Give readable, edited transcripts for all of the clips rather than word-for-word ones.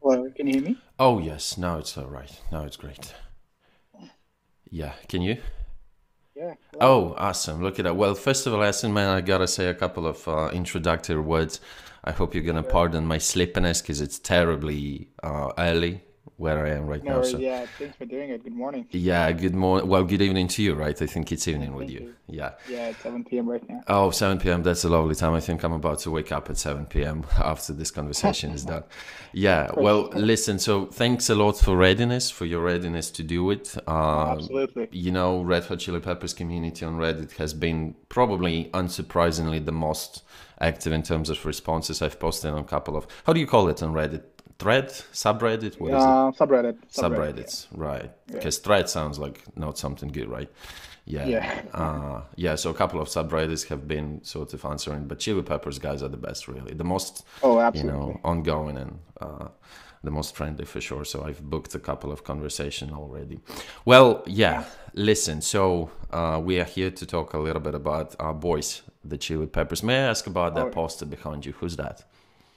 Hello, can you hear me? Oh, yes, now it's all right. Now it's great. Yeah, can you? Yeah, hello. Oh, awesome. Look at that. Well, first of all, Asin, man, I gotta say a couple of introductory words. I hope you're gonna Sure. pardon my sleepiness because it's terribly early where I am right No now. worries. So, Yeah, thanks for doing it. Good morning. yeah, good morning. Well, good evening to you, right? I think it's Yeah, evening with thank you. you. Yeah. Yeah, it's 7 p.m. right now. Oh, 7 p.m. That's a lovely time. I think I'm about to wake up at 7 p.m. after this conversation is done. Yeah. For Well, sure. listen. So thanks a lot for readiness, for your readiness to do it. Absolutely. Red Hot Chili Peppers community on Reddit has been probably unsurprisingly the most active in terms of responses. I've posted on a couple of, how do you call it on Reddit? Thread? Subreddit? What is it? Subreddit. Yeah, Subreddits, right? yeah, Because thread sounds like not something good, right? Yeah, yeah. yeah. So a couple of subreddits have been sort of answering, but Chili Peppers guys are the best, really. The most, Oh, absolutely. ongoing and the most friendly for sure. So I've booked a couple of conversation already. Well, yeah. Nice. Listen, so we are here to talk a little bit about our boys, the Chili Peppers. May I ask about that Oh, poster behind you? Who's that?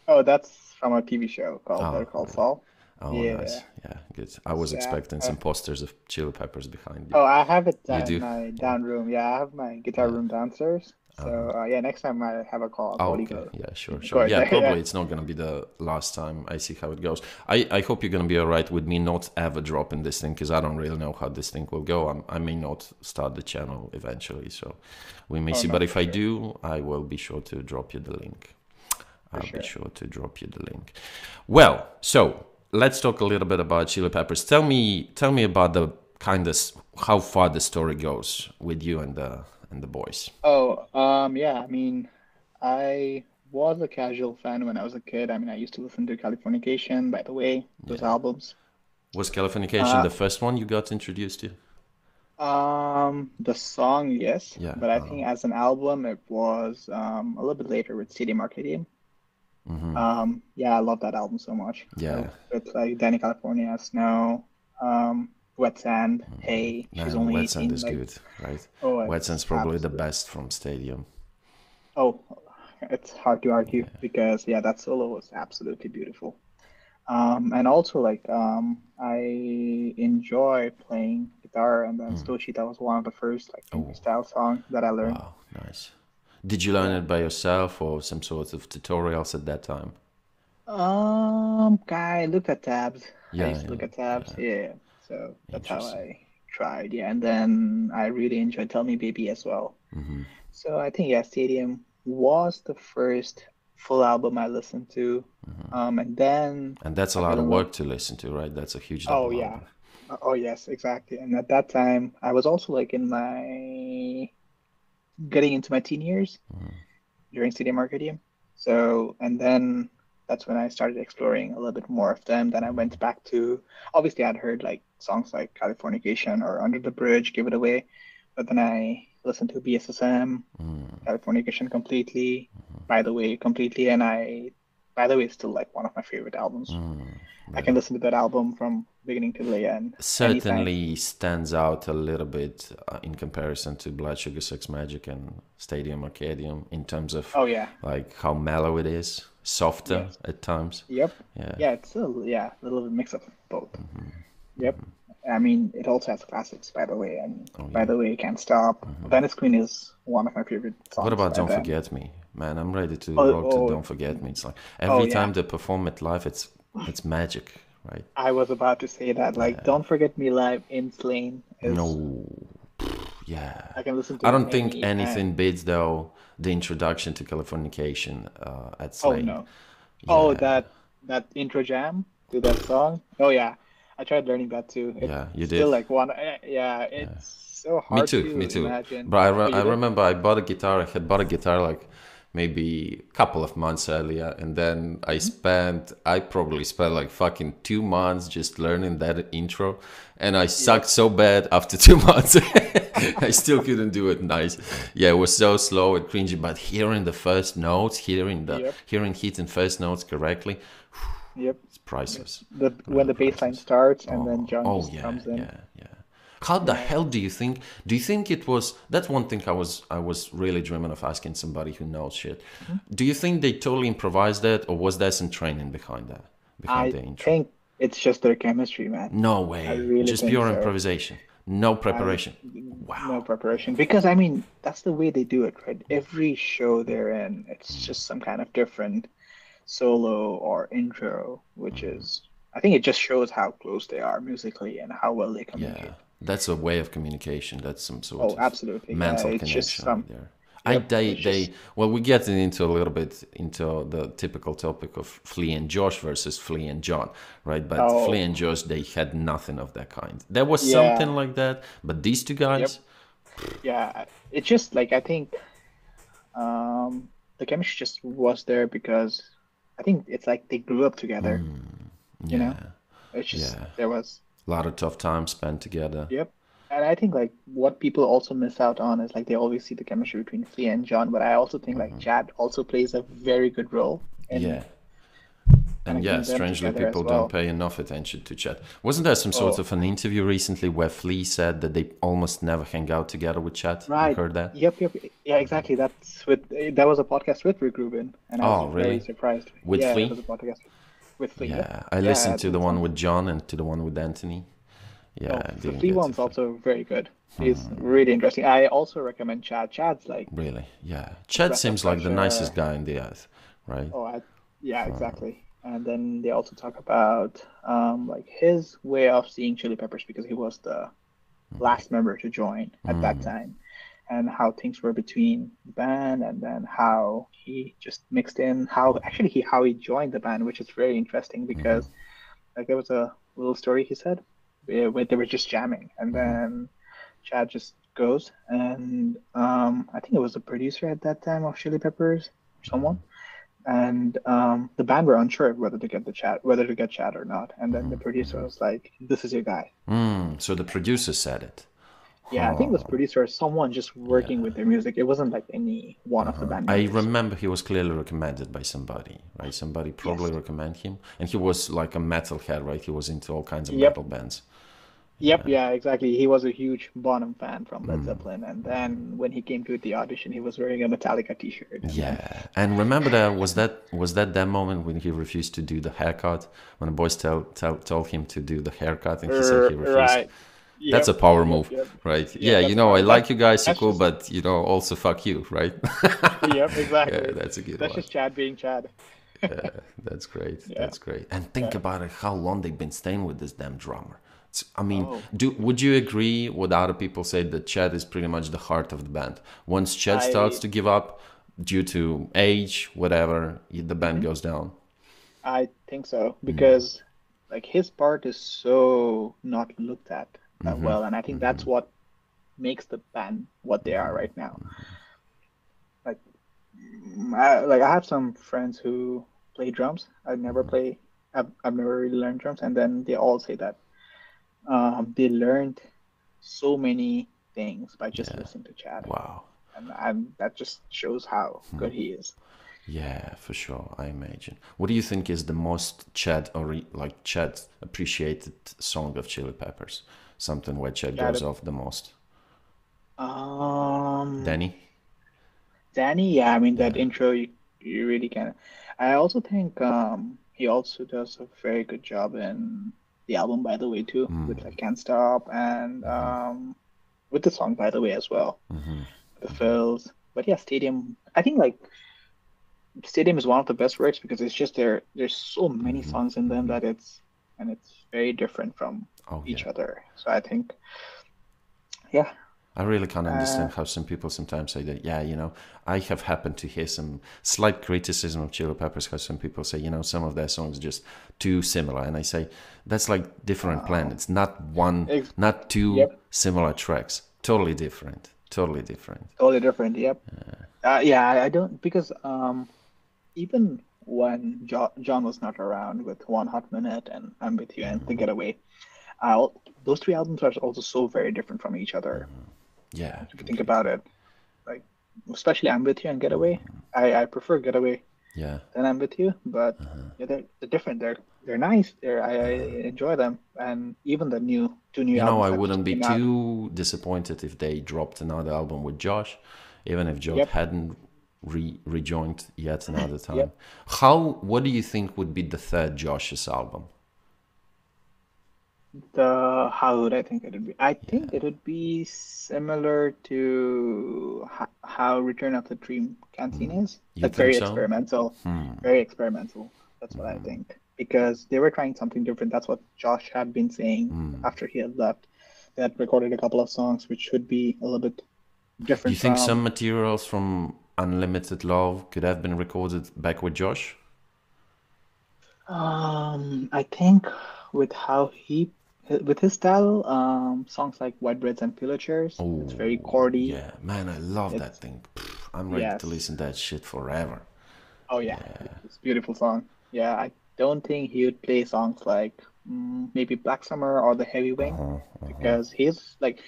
oh, that's from a TV show called Better Oh, Call really? Saul. Oh, Yeah. nice. Yeah, good. I was Yeah. expecting some posters of Chili Peppers behind you. Oh, I have it You in do? my Yeah, down room. Yeah, I have my guitar yeah. room downstairs. So, yeah, next time I have a call, I'll Oh, probably okay. go Yeah, sure, sure. record Yeah, there. Yeah. probably it's not going to be the last time. I see how it goes. I hope you're going to be all right with me not ever dropping this thing because I don't really know how this thing will go. I may not start the channel eventually, so we may Oh, see. no, But for if I sure. do, I will be sure to drop you the link. For I'll be sure. sure to drop you the link. Well, so let's talk a little bit about Chili Peppers. Tell me about the kind of how far the story goes with you and the boys. Oh, yeah, I mean, I was a casual fan when I was a kid. I mean, I used to listen to Californication, by the way, those Yeah. albums. Was Californication Uh, the first one you got introduced to? the song, yes, Yeah. but I think as an album, it was a little bit later with Stadium Arcadium. Yeah, I love that album so much. Yeah. It's like Danny California, Snow, Wet Sand, Hey, She's Man, Only Wet Sand 18. is Like, good, right? oh, Wet Sand's it's probably the absolute. best from Stadium. Oh, it's hard to argue Yeah. because yeah, that solo was absolutely beautiful. And also like I enjoy playing guitar, and then Stochita was one of the first like Oh, fingerstyle songs that I learned. wow, nice. Did you learn Yeah. it by yourself or some sort of tutorials at that time? Guy, look at tabs. I Yeah, used to yeah, look at tabs. yeah. Yeah. So that's how Interesting. I tried. Yeah. And then I really enjoyed Tell Me Baby as well. So I think yeah, Stadium was the first full album I listened to. And then And that's a I lot fell of in love. work to listen to, right? That's a huge Oh double yeah. album. Oh yes, exactly. And at that time, I was also like in my getting into my teen years during Stadium Arcadium. So, and then that's when I started exploring a little bit more of them. Then I went back to, obviously I'd heard like songs like Californication or Under the Bridge, Give It Away, but then I listened to BSSM, Californication completely, By the Way completely, and By the Way is still like one of my favorite albums. I can Really. listen to that album from beginning to the end anytime. Certainly stands out a little bit in comparison to Blood Sugar Sex Magic and Stadium Arcadium in terms of Oh yeah, like how mellow it is, softer yes, at times. yep, Yeah. yeah. It's still yeah, a little bit mix of both. Yep. I mean, it also has classics, by the way. And Oh by yeah. the way, Can't Stop. Venice Queen is one of my favorite What songs about by Don't them. Forget Me? Man, I'm ready to Oh, rock to oh, Don't Forget Me. It's like oh every yeah. time they perform it live, it's magic, right? I was about to say that. Like, Yeah. Don't Forget Me Live in Slain is No. Yeah. I can listen I to don't think any time. anything beats though the introduction to Californication at Oh Slane. no. Oh, Yeah. that intro jam to that song. Oh yeah. I tried learning that too. It's Yeah, you still did. like one. Yeah, it's so Me hard too, to me too. imagine. But Oh, I you did? remember I bought a guitar. I had bought a guitar like maybe a couple of months earlier, and then I probably spent like fucking 2 months just learning that intro, and I Yep. sucked so bad after 2 months. I still couldn't do it nice. Yeah, it was so slow and cringy. But hearing the first notes, Yep. hearing hitting first notes correctly, Yep. it's priceless. The when Really the bass line priceless. starts and then Oh, John oh just yeah, comes in. yeah, yeah. How the Yeah. hell do you think it was? That's one thing I was really dreaming of asking somebody who knows shit. Mhm. Do you think they totally improvised that, or was there some training behind that, behind I the intro? think it's just their chemistry, man. No I way. really Just think pure so. improvisation. No I preparation. No Wow. preparation because I mean that's the way they do it, right? Every show they're in, it's just some kind of different solo or intro, which is I think it just shows how close they are musically and how well they Yeah. communicate. That's a way of communication. That's some sort Oh, of absolutely. Yeah, mental it's just connection right some. there. Yep, it's just. Well, we get into a little bit into the typical topic of Flea and Josh versus Flea and John, right? But Flea Oh, and Josh, they had nothing of that kind. There was something yeah. like that, but these two Yep. guys, Yeah. It's just like I think the chemistry just was there because I think it's like they grew up together, you know? yeah, It's just yeah. there was. A lot of tough times spent together. Yep. And I think like what people also miss out on is like they always see the chemistry between Flea and John, but I also think like Chad also plays a very good role in Yeah. And yeah, connecting them strangely, together as people don't well. pay enough attention to Chet. Wasn't there some sort Oh, of an interview recently where Flea said that they almost never hang out together with Chet? You right. heard that? Yep, yep. Yeah, exactly. That was a podcast with Rick Rubin, and I was Oh, very really? surprised. With Yeah, it was Flea? a podcast with Flea. Yep. Yeah, I Yeah, I listened to think the it's one on. with John and to the one with Anthony. Yeah, Oh, I the didn't Flea get to one's Flea. also very good. He's really interesting. I also recommend Chad. Chad's like Really? Yeah. a Chet breath of seems like fresh the nicest air. guy on the earth, right? Oh, yeah, exactly. And then they also talk about like his way of seeing Chili Peppers because he was the last member to join at that time, and how things were between the band, and then how he just mixed in, how he joined the band, which is very interesting because like there was a little story he said where they were just jamming, and then Chad just goes and I think it was the producer at that time of Chili Peppers or someone and the band were unsure whether to get Chad or not. And then the producer was like, "This is your guy." So the producer said it. Yeah, I think it was producer or someone just working Yeah. with their music. It wasn't like any one of the band I members. remember he was clearly recommended by somebody, right? Somebody Yes. probably recommended him. And he was like a metalhead, right? He was into all kinds of Yep. metal bands. Yep. Yeah. Exactly. He was a huge Bonham fan from Led Zeppelin, and then when he came to the audition, he was wearing a Metallica T-shirt, and then Yeah. And remember that moment when he refused to do the haircut? When the boys told him to do the haircut and he said he refused. right. That's a Yep. power Yep. move, Yep. right? Yep. Yeah, That's I power. like you guys, you're That's cool, just but also fuck you, right? yep. Yeah, Exactly. that's a good That's one. just Chad being Chad. That's great. Yeah. That's great. And think Yeah. about it, how long they've been staying with this damn drummer. I mean, Oh, would you agree with other people say that Chad is pretty much the heart of the band? Once Chad starts I to give up due to age, whatever, the band mhm. goes down. I think so because like his part is so not looked at that well, and I think that's what makes the band what they are right now. Like, I have some friends who play drums. I never play. I've never really learned drums, and then they all say that they learned so many things by just Yeah. listening to Chad, Wow. and that just shows how good he is. Yeah, for sure. I imagine. What do you think is the most Chad or like Chad appreciated song of Chili Peppers? Something where Chad goes Chad, off the most. um, Danny? Danny, yeah, I mean that Yeah. intro you really can. I also think he also does a very good job in the album by the way too, with like Can't Stop and with the song by the way as well, the fills. But yeah, Stadium, I think like Stadium is one of the best works because it's just there's so many songs in them that it's very different from Oh each yeah. other. So I think yeah, I really can't uh understand how some people sometimes say that, yeah, I have happened to hear some slight criticism of Chili Peppers, how some people say, some of their songs just too similar. And I say, that's like different oh, planets, not two yep, similar tracks. Totally different. Totally different. totally different. Yep. Yeah, I don't because even when John was not around with One Hot Minute and I'm With You and The Getaway, those three albums are also so very different from each other. Yeah, If you think about completely. it, like especially I'm With You and Getaway, I prefer Getaway. Yeah. then I'm with you. But yeah, they're different. They're nice. I enjoy them, and even the two new You know, albums I that just wouldn't be came out. too disappointed if they dropped another album with Josh, even if Josh Yep, hadn't rejoined yet another time. yep. What do you think would be the third Josh's album? The how would I think it would be? I Yeah. think it would be similar to how Return of the Dream Canteen is. You Like think so? very experimental. That's what I think. Because they were trying something different. That's what Josh had been saying after he had left. They had recorded a couple of songs which should be a little bit You different think some from. materials from Unlimited Love could have been recorded back with Josh? I think with how with his style, songs like White Breads and Pillow Chairs, it's very Oh, chordy. yeah. Man, I love that It's thing. Pff, I'm ready to yes. listen to that shit forever. Oh yeah, it's a beautiful song. Yeah, I don't think he would play songs like maybe Black Summer or The Heavy Wing because he's like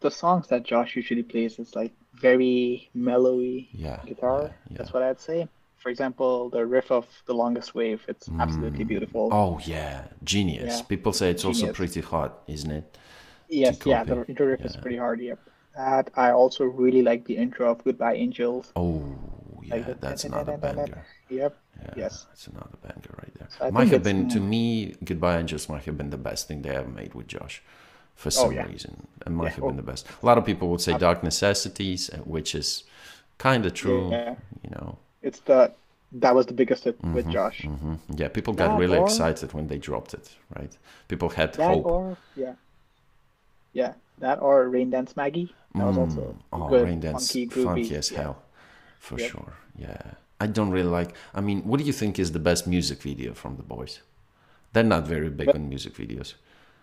the songs that Josh usually plays is like very mellowy Yeah, yeah, guitar. yeah. That's what I'd say. For example, the riff of The Longest Wave, it's absolutely beautiful. Oh, yeah. Genius. Yeah, People say it's also genius. pretty hard, isn't it? To Yes, yeah, copy. the intro riff is Yeah. pretty hard. Yep. That I also really like the intro of Goodbye Angels. Oh, Like yeah. the That's another banger. yep. Yeah, Yes. that's another banger right there. So I Might think have it's been, to me, Goodbye Angels might have been the best thing they ever made with Josh for oh some yeah. reason. It might Yeah. have been Oh, the best. A lot of people would say ab- Dark Necessities, which is kind of true, yeah. you know. It's that was the biggest hit with Josh. Yeah, people got That really or excited when they dropped it, right? People had that hope. or yeah. Yeah. That or Rain Dance Maggie. That was also Oh, good, Rain Dance, funky, funky groovy. as Yeah. hell, for Yep. sure. Yeah. I don't really like, I mean, what do you think is the best music video from the boys? They're not very big But on music videos.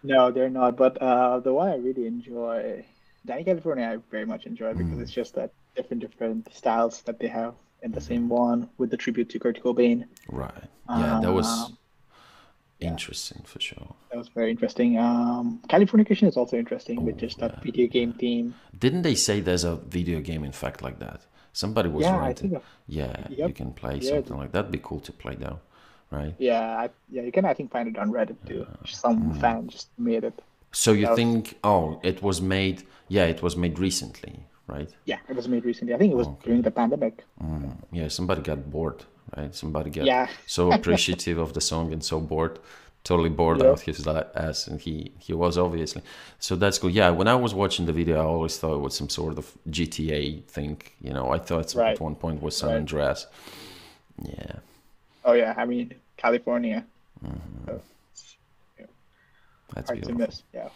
no, they're not. But the one I really enjoy, Danny California, I very much enjoy because it's just that different styles that they have in the same one with the tribute to Kurt Cobain. Right. Yeah, that was Um, yeah, interesting for sure. that was very interesting. Californication is also interesting with Oh, just that yeah. video game theme. Didn't they say there's a video game, in fact, like that? Somebody was Yeah, I ranting. think. Yeah, you Yep. can play Yeah. something like that. That'd be cool to play though, right? Yeah. You can I think find it on Reddit too. Some fan just made it. So you That was think, oh, it was made, yeah, it was made recently, right? yeah, it was made recently. I think it was during Okay. the pandemic. Yeah, somebody got bored, right? Somebody got Yeah. so appreciative of the song and so bored, totally bored Yep. out his ass, and he was obviously. So that's cool. Yeah, when I was watching the video, I always thought it was some sort of GTA thing. You know, I thought at Right. one point was San Right. Andreas. Yeah, Oh yeah. I mean California. So, yeah, that's hard to beautiful. miss. Yeah.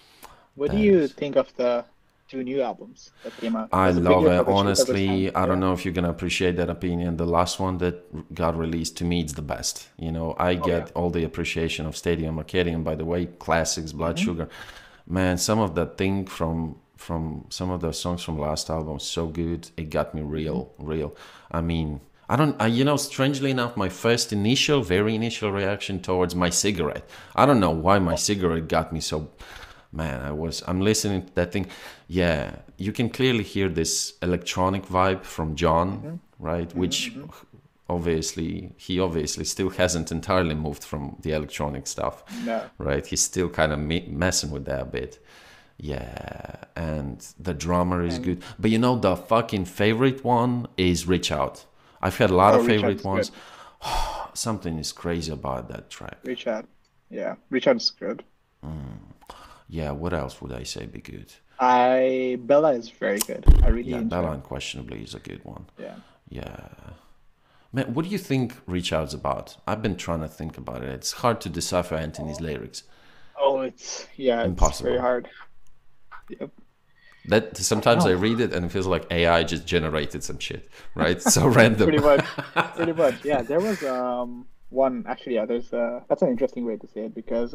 What do That you is. think of the two new albums that came out? I Was it love bigger it. for the Chili Peppers fan? Honestly, I don't Yeah. know if you're gonna appreciate that opinion. The last one that got released, to me, it's the best. You know, I Oh yeah. get all the appreciation of Stadium Arcadium. By the way, classics, Blood hmm Sugar. Man, some of that thing from some of the songs from last album, so good. It got me hmm real. I mean, I don't. You know, strangely enough, my first very initial reaction towards my cigarette. I don't know why my cigarette got me so. Man, I'm listening to that thing. Yeah, you can clearly hear this electronic vibe from John, hmm right? Which hmm he obviously still hasn't entirely moved from the electronic stuff, No. right? He's still kind of messing with that a bit. Yeah, and the drummer is And good. But you know, the fucking favorite one is Reach Out. I've had a lot oh, of Reach Out favorite is good. ones. Something is crazy about that track. Reach Out. Yeah. Reach Out is good. Yeah, what else would I say be good? I Bella is very good. I really Yeah, enjoy. Bella unquestionably is a good one. Yeah. Yeah. Man, what do you think Reach Out's about? I've been trying to think about it. It's hard to decipher Anthony's Oh, lyrics. oh, it's very Impossible. hard. Yep. That I don't sometimes I know. read it and it feels like AI just generated some shit, right? So random. Pretty much. Pretty much. Yeah. There was one actually. Yeah. There's that's an interesting way to say it because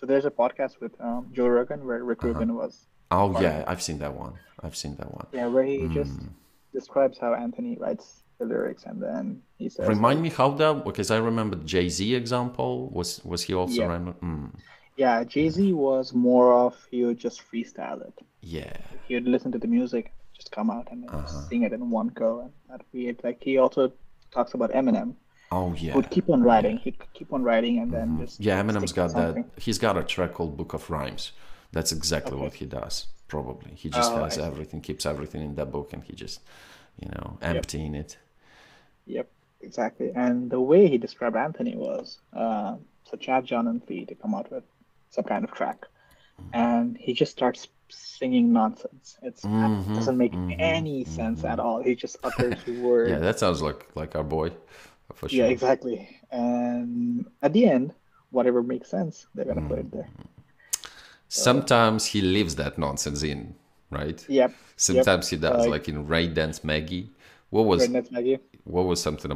there's a podcast with Joe Rogan where Rick Uh-huh. Rubin was Oh part of yeah, it. I've seen that one. I've seen that one. Yeah, where he just describes how Anthony writes the lyrics and then he says Remind me like, how that, because I remember Jay-Z example. Was he also yeah, random? yeah. Jay-Z was more of he would just freestyle it. Yeah. Like he would listen to the music, just come out and then just sing it in one go, and that'd be it. Like he also talks about Eminem, Oh who would yeah, keep on yeah. writing. He'd keep on writing and then just Yeah, like Eminem's stick with got that. something. He's got a track called Book of Rhymes. That's exactly what Okay. he does. Probably he just Oh, has I see. everything, keeps everything in that book, and he just, Yep. emptying it. Yep. Exactly. And the way he described Anthony was, so Chad, John, and Fee to come out with some kind of track, and he just starts singing nonsense. It doesn't make any sense at all. He just utters Yeah, words. that sounds like our boy, for Yeah, sure. exactly. And at the end, whatever makes sense, they're gonna put it there. So, Sometimes he leaves that nonsense in, right? yep, yep. Sometimes he does, Like like in Ray Dance Maggie. What was Redness Maggie. what was something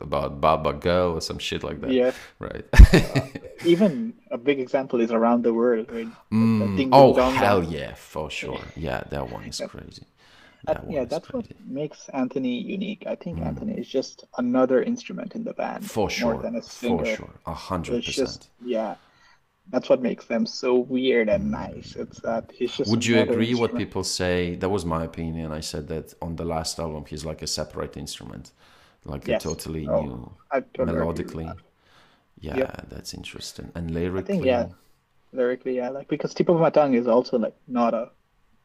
about Baba Girl or some shit like that, Yeah. right? Uh, Even a big example is Around the World, right? The Ding Oh Ding Dong hell Dong. yeah, for sure. Yeah, that one is crazy. That one Yeah, is that's what crazy. makes Anthony unique. I think Anthony is just another instrument in the band For more sure, than a for singer. sure, a hundred It's just, percent. yeah, that's what makes them so weird and nice. It's that he's just Would you another agree what instrument. people say? That was my opinion. I said that on the last album, he's like a separate instrument, like a Yes. totally Oh, new, I totally agree with melodically. that. Yeah, Yep. that's interesting. And I think, yeah, lyrically, lyrically, yeah, like because Tip of My Tongue is also like not a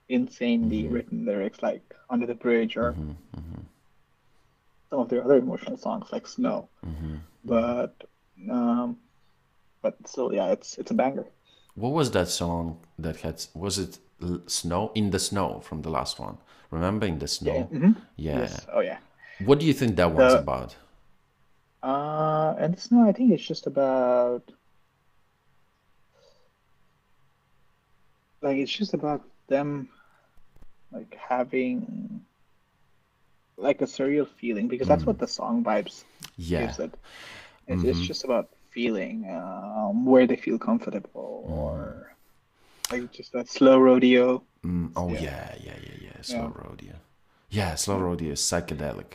insanely written lyrics like Under the Bridge or some of their other emotional songs like Snow. But um but still, yeah, it's a banger. what was that song that had, was it Snow? In the Snow from the last one. Remember In the Yeah. Snow? Yeah. Yes. Oh yeah. What do you think that one's The about? and Snow, I think it's just about it's just about them like having like a surreal feeling because that's what the song vibes Yeah. gives it. It's just about feeling where they feel comfortable or like just that slow rodeo. Oh Yeah, yeah, yeah, yeah, yeah. Slow yeah, Rodeo. Yeah, Slow yeah, Rodeo is psychedelic.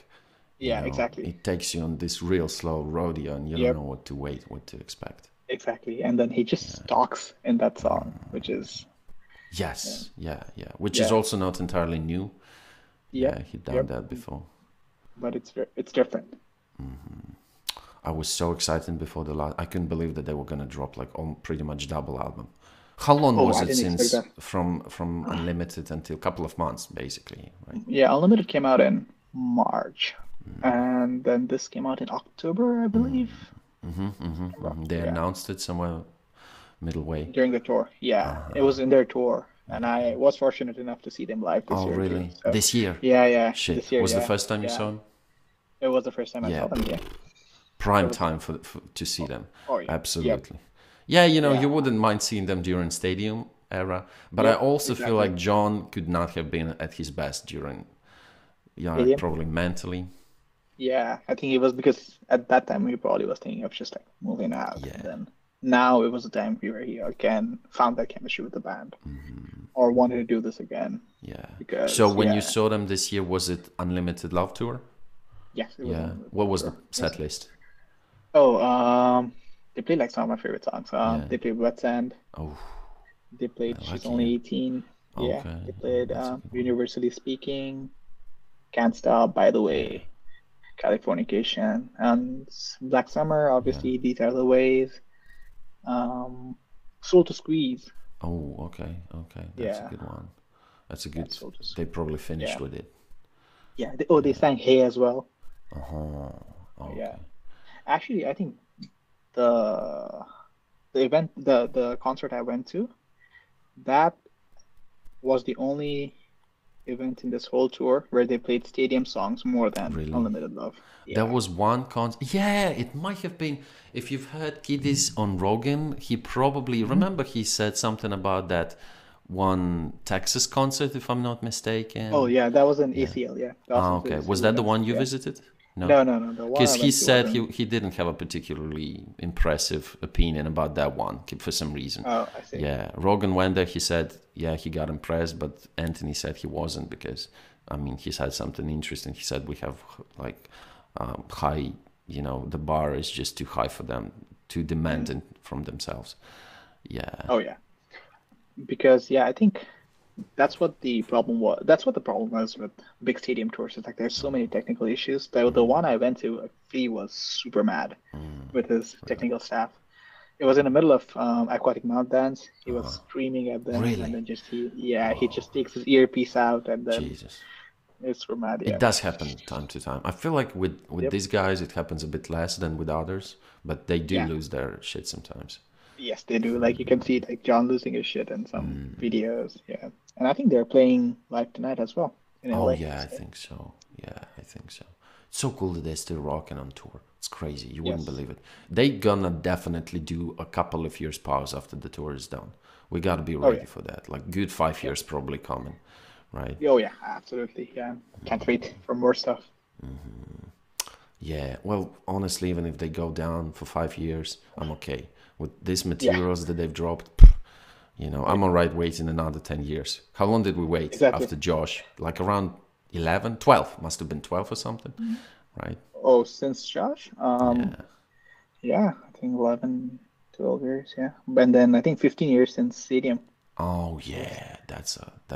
yeah, exactly. It takes you on this real slow rodeo, and you don't know Yep, what to expect. exactly. And then he just talks in that song, which is yeah, Yes, yeah, yeah. Which is yeah, also not entirely new. yep, Yeah, he done yep. that before. But it's different. I was so excited before the last. I couldn't believe that they were gonna drop like on pretty much double album. How long Oh, was I it didn't expect since that. from Unlimited until a couple of months, basically, right? Yeah, Unlimited came out in March, and then this came out in October, I believe. They Yeah, announced it somewhere middle way. during the tour. Yeah, it was in their tour, and I was fortunate enough to see them live this Oh, year too. really? So, This year? yeah, yeah, Shit. this year, Was the yeah, first time you yeah. saw him? It was the first time I Yeah. saw them. Yeah, it Prime was. time to see them. Oh yeah, yep, Absolutely. Yeah, you yeah, wouldn't mind seeing them during stadium era, but I yep, also feel exactly. like John could not have been at his best during, Stadium. probably mentally. Yeah, I think it was because at that time he probably was thinking of just like moving out, and Yeah. then now it was a time where he again found that chemistry with the band or wanted to do this again Yeah. So because when you yeah, saw them this year, was it Unlimited Love Tour? yes, it was Yeah. on What the was the tour. set list? Oh, they played like some of my favorite songs. Yeah. They played Wet Sand. Oh, They played I She's like Only it. 18. Yeah, Okay. they Oh, played that's a good one. Universally Speaking, Can't Stop, By the Yeah. Way, Californication, and Black Summer. Yeah. Obviously, These Are the Ways. Um, Soul to Squeeze. Oh, okay. Okay. That's a Yeah, good one. That's a yeah, good. Soul to They Squeeze. probably finished Yeah, with it. yeah. They sang Hey as well. Oh, Yeah, okay. actually, I think the the concert I went to, that was the only event in this whole tour where they played stadium songs more than Really? Unlimited Love. There Yeah. was one Yeah, it might have been. If you've heard Kiddis on Rogan, he probably Hmm. remember he said something about that one Texas concert, if I'm not Oh mistaken. yeah, that was in Yeah. ACL. Yeah, the Ah, Austin okay. Was City that the Limits. one you Yeah. visited? No. No, no, no. The one I Because he went to said wasn't. he didn't have a particularly impressive opinion about that one for some reason. Oh, I see. Yeah, Rogan went there. He said, yeah, he got impressed, but Anthony said he wasn't because, I mean, he said something interesting. He said we have like high, the bar is just too high for them, too Mm. demanding from themselves. Yeah. Oh yeah, because yeah, I think that's what the problem was. That's what the problem was with big stadium tours. It's like there's so many technical issues. The one I went to, Fee was super mad with his Really? technical staff. It was in the middle of aquatic mount dance. He was screaming at them, and Really? then he just takes his earpiece out, and then Jesus. it's super mad. It Yeah. does happen time to time. I feel like with Yep. these guys, it happens a bit less than with others, but they do Yeah. lose their shit sometimes. Yes, they do. Like you can see like John losing his shit in some videos. Yeah. And I think they're playing live tonight as well in Oh LA. yeah, I So think so. Yeah, I think so. It's so cool that they're still rocking on tour. It's crazy. You wouldn't yes. believe it. They gonna definitely do a couple of years pause after the tour is done. We gotta be Oh yeah. ready for that. Like good 5 years Yep. probably coming, right? Oh yeah, absolutely. Yeah. Can't wait for more stuff. Yeah. Well, honestly, even if they go down for 5 years, I'm okay. With these Yeah. materials that they've dropped, Oh I'm yeah. alright waiting another 10 years. How long did we wait Exactly. after Josh? Like around 11, 12. Must have been 12 or something, right? Oh, since Josh? Yeah. Yeah, I think 11, 12 years, yeah. And then I think 15 years since Stadium. Oh Yes. yeah,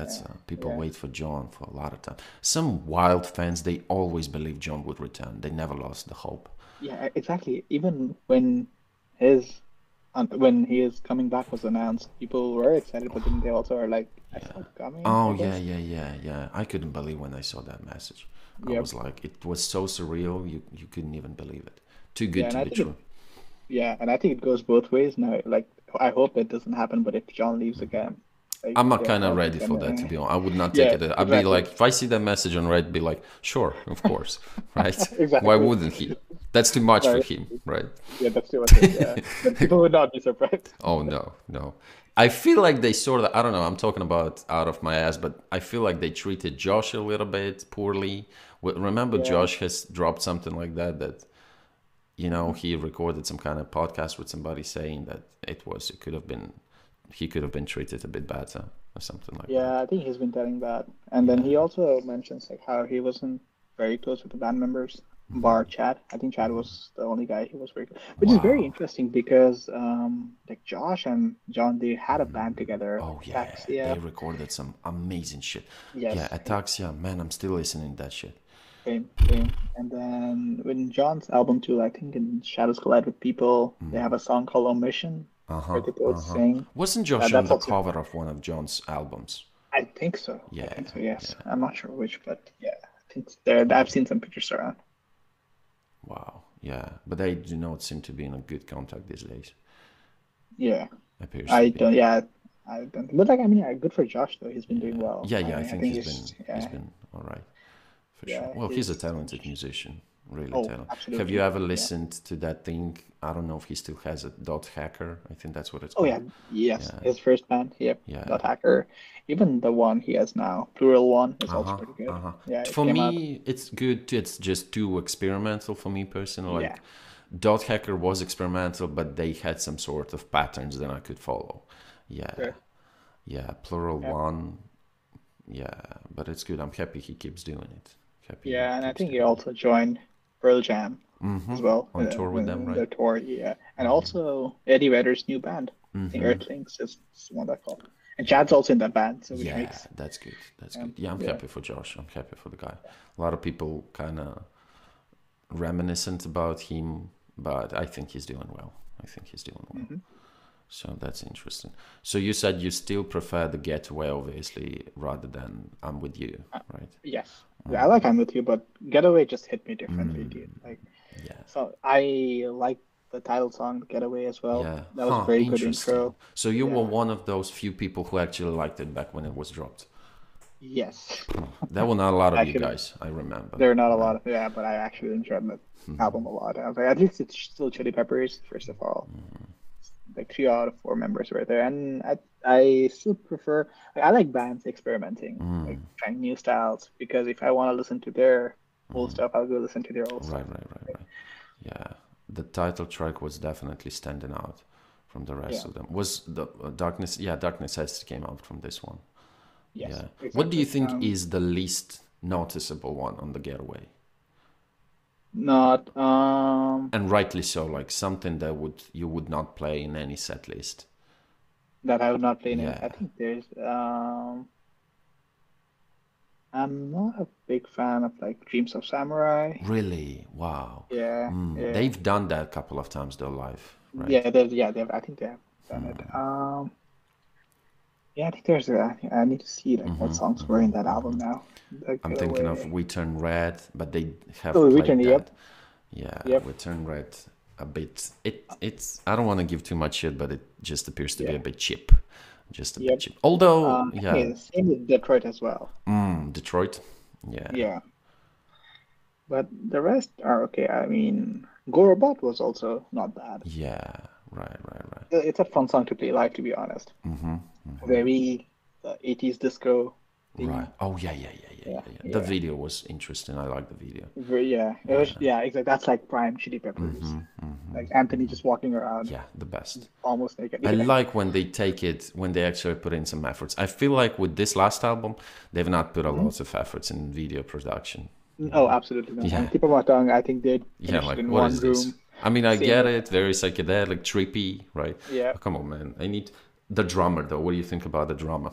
Yeah. people Yeah. wait for John for a lot of time. Some wild fans, they always believe John would return. They never lost the hope. Yeah, exactly. Even when his when his coming back was announced, people were excited, but then they also are like, "I Yeah. saw it coming," Oh I yeah, guess. yeah, yeah, yeah. I couldn't believe when I saw that message. I Yep. was like, it was so surreal. You couldn't even believe it. Too Yeah, good and to I be think true. and I think it goes both ways now. Like, I hope it doesn't happen, but if John leaves again, like, I'm not yeah, kind of I'll be ready for kind that, to of, be honest. I would not take yeah, it. I'd be exactly, like, if I see that message on Reddit, be like, sure, of course, right? Why exactly. wouldn't he? That's too much for Right. him, right? Yeah, that's too much. Yeah, but people would not be surprised. Oh no, no. I feel like they sort of, I don't know, I'm talking about out of my ass, but I feel like they treated Josh a little bit poorly. Remember Yeah. Josh has dropped something like that, he recorded some kind of podcast with somebody saying that it could have been, he could have been treated a bit better or something like that. Yeah, I think he's been telling that. And then he Yeah. also mentions like how he wasn't very close with the band members, bar Chad. I think Chad was the only guy he was very close, which is very Wow. interesting because like Josh and John, they had a band together, Oh like yeah, they Ataxia. recorded some amazing shit. Yeah, Yes, Ataxia, man, I'm still listening to that shit. same, same. And then in John's album too, I think in Shadows Collide with People, they have a song called Omission where Uh-huh, they both uh-huh. sing. Wasn't Josh on That's the also, cover of one of John's albums? I think so. I Yeah, think so, yes. yeah. I'm not sure which, but yeah, I think it's there. I've seen some pictures around. Wow. Yeah, but they do not seem to be in a good contact these days. Yeah. Appears to I be. don't. Yeah, I don't. But like, I mean, yeah, good for Josh though. He's been doing Yeah, well. yeah, I yeah. I mean, I think think he's been all right for sure. yeah, Well, he's a talented musician, really oh, talented. Have you absolutely. ever Yeah. listened to that thing? I don't know if he still has it. Dot Hacker. I think that's what it's Oh called. yeah, yes. Yeah, His first band, yep. yeah. Not Hacker. Even the one he has now, Plural One, is also Uh-huh, pretty good. uh-huh. Yeah, it For came out. me, it's good. It's just too experimental for me personally. Yeah, Like, Dot Hacker was experimental, but they had some sort of patterns that I could follow. Yeah, sure. yeah. Plural Yeah, One. Yeah, but it's good. I'm happy he keeps doing it. Happy he yeah, and I keeps think he doing it. also joined Pearl Jam as well On tour with them, in right? the tour. Yeah, and also Eddie Vedder's new band. I think Earthlings is the one that called. And Chad's also in that band, so which Yeah, makes that's good. That's good. Yeah, I'm yeah. happy for Josh. I'm happy for the guy. A lot of people kind of reminiscent about him, but I think he's doing well. I think he's doing well. Mhm. So that's interesting. So you said you still prefer the Getaway, obviously, rather than I'm With You, right? Yes. Yeah, I like I'm with you, but Getaway just hit me differently, dude. Mm, Like, yeah. so I like the title song, Getaway, as well. Yeah. That was a Huh. very good Interesting. intro. So you were Yeah. one of those few people who actually liked it back when it was dropped. Yes. There were not a lot of you Actually, guys, I remember. there are not a Right. lot of, yeah, but I actually enjoyed the album a lot. I was like, at least it's still Chili Peppers, first of all. Like 3 out of 4 members were there. And I still prefer, like, I like bands experimenting, like trying new styles, because if I want to listen to their old stuff, I'll go listen to their old Right, stuff. right, right, right. Yeah. The title track was definitely standing out from the rest Yeah. of them. Was the Darkness? Yeah, Darkness has came out from this one. Yes, Yeah. What do you exactly. think is the least noticeable one on the Getaway? Not And rightly so, like something that would you would not play in any set list. that I would not play in any. I Yeah. think there's. I'm not a big fan of like Dreams of Samurai. Really? Wow. Yeah, yeah, They've done that a couple of times though live, right? yeah, I think they have done it. Yeah, I think there's a. I need to see like what songs were in that album now. The I'm thinking of Getaway. We Turn Red, but they have Oh, played Return. that. Yep, Yeah, yep, We Turn Red a bit. It's I don't want to give too much shit, but it just appears to be a yeah, bit cheap. Just a bit yep. cheap. Although, I yeah, think it's same with Detroit as well. Detroit. Yeah. Yeah, but the rest are okay. I mean, Go Robot was also not bad. Yeah. Right. It's a fun song to play live, to be honest. Very 80s disco Right. theme. Oh yeah. Yeah, The yeah. video was interesting. I like the video. Yeah, it was, Yeah. yeah, exactly. That's like prime Chili Peppers. Like Anthony just walking around Yeah, the best. almost naked. I Yeah. like when they take it, when they actually put in some efforts. I feel like with this last album, they've not put a Mhm. lot of efforts in video production. Oh, absolutely not. Yeah, And Tip of My Tongue, I think they yeah, finished it like in what one is this? room. I mean, I Same get with, it, very psychedelic, trippy, right? yeah. But come on, man. I need the drummer though. What do you think about the drummer?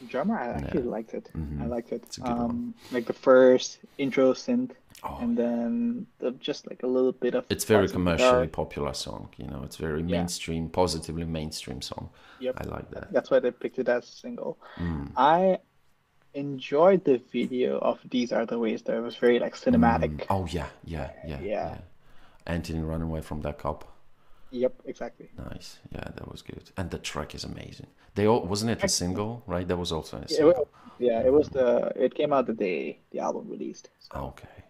Drummer, I actually Yeah, liked it. I liked it. it's a good one. Like the first intro synth, Oh and yeah. then just like a little bit of It's very parts of commercially guitar. popular song, you know. It's very Yeah. mainstream, positively mainstream song. Yep. I like I think that. that's why they picked it as a single. I enjoyed the video of These Are the Ways that it was very like cinematic. Oh yeah. Yeah. Anthony running away from that cop. Yep, exactly. Nice. Yeah, that was good. And the track is amazing. They all wasn't it a Ac- single, right? That was also a It was, single. yeah, it was it came out the day the album released. So, Okay.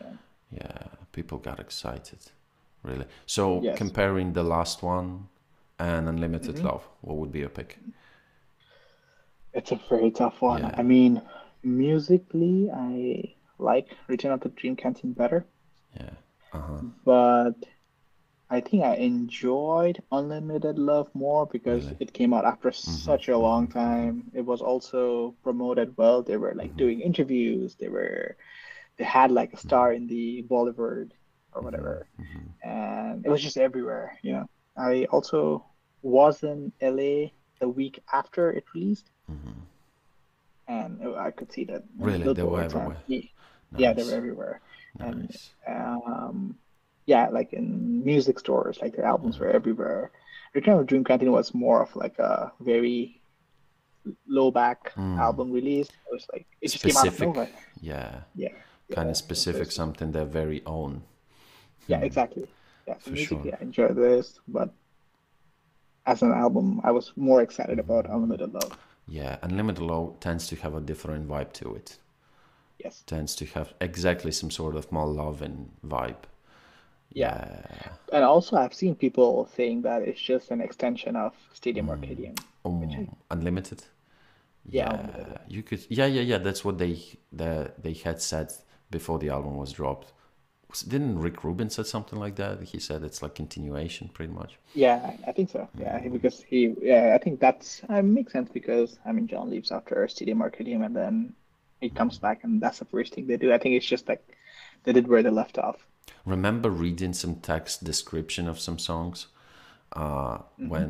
yeah. Yeah, people got excited. Really. So Yes. comparing the last one and Unlimited hmm Love, what would be your pick? It's a very tough one. Yeah, I mean, musically, I like Return of the Dream Canteen better, yeah. Uh-huh. but I think I enjoyed Unlimited Love more because Really. it came out after such a long time. It was also promoted well. They were like doing interviews. They had like a star in the Boulevard or whatever, and it was just everywhere, you know. I also was in LA the week after it released, and I could see that in Really, they were billboards and everywhere. yeah, they were Nice. everywhere. And Nice. yeah, like in music stores, like the albums were everywhere. Return of the Dream Canteen was more of like a very low back album release. It was like it just came out of Specific. nowhere. Yeah. Yeah, Kind of yeah. So specific, something their very own. yeah, exactly. Yeah, so For sure. musically I enjoyed this, but as an album, I was more excited about Unlimited Love. Yeah, Unlimited Low tends to have a different vibe to it. Yes. Tends to have exactly some sort of more loving vibe. Yeah. Yeah. And also I've seen people saying that it's just an extension of Stadium Arcadium, which I, Unlimited. yeah, Unlimited. Yeah, you could. Yeah. That's what they had said before the album was dropped. Didn't Rick Rubin said something like that? He said it's like continuation, pretty much. Yeah, I think so. Yeah, because yeah, I think that's makes sense because I mean John leaves after Stadium Arcadium and then he comes back and that's the first thing they do. I think it's just like they did where they left off. Remember reading some text description of some songs hmm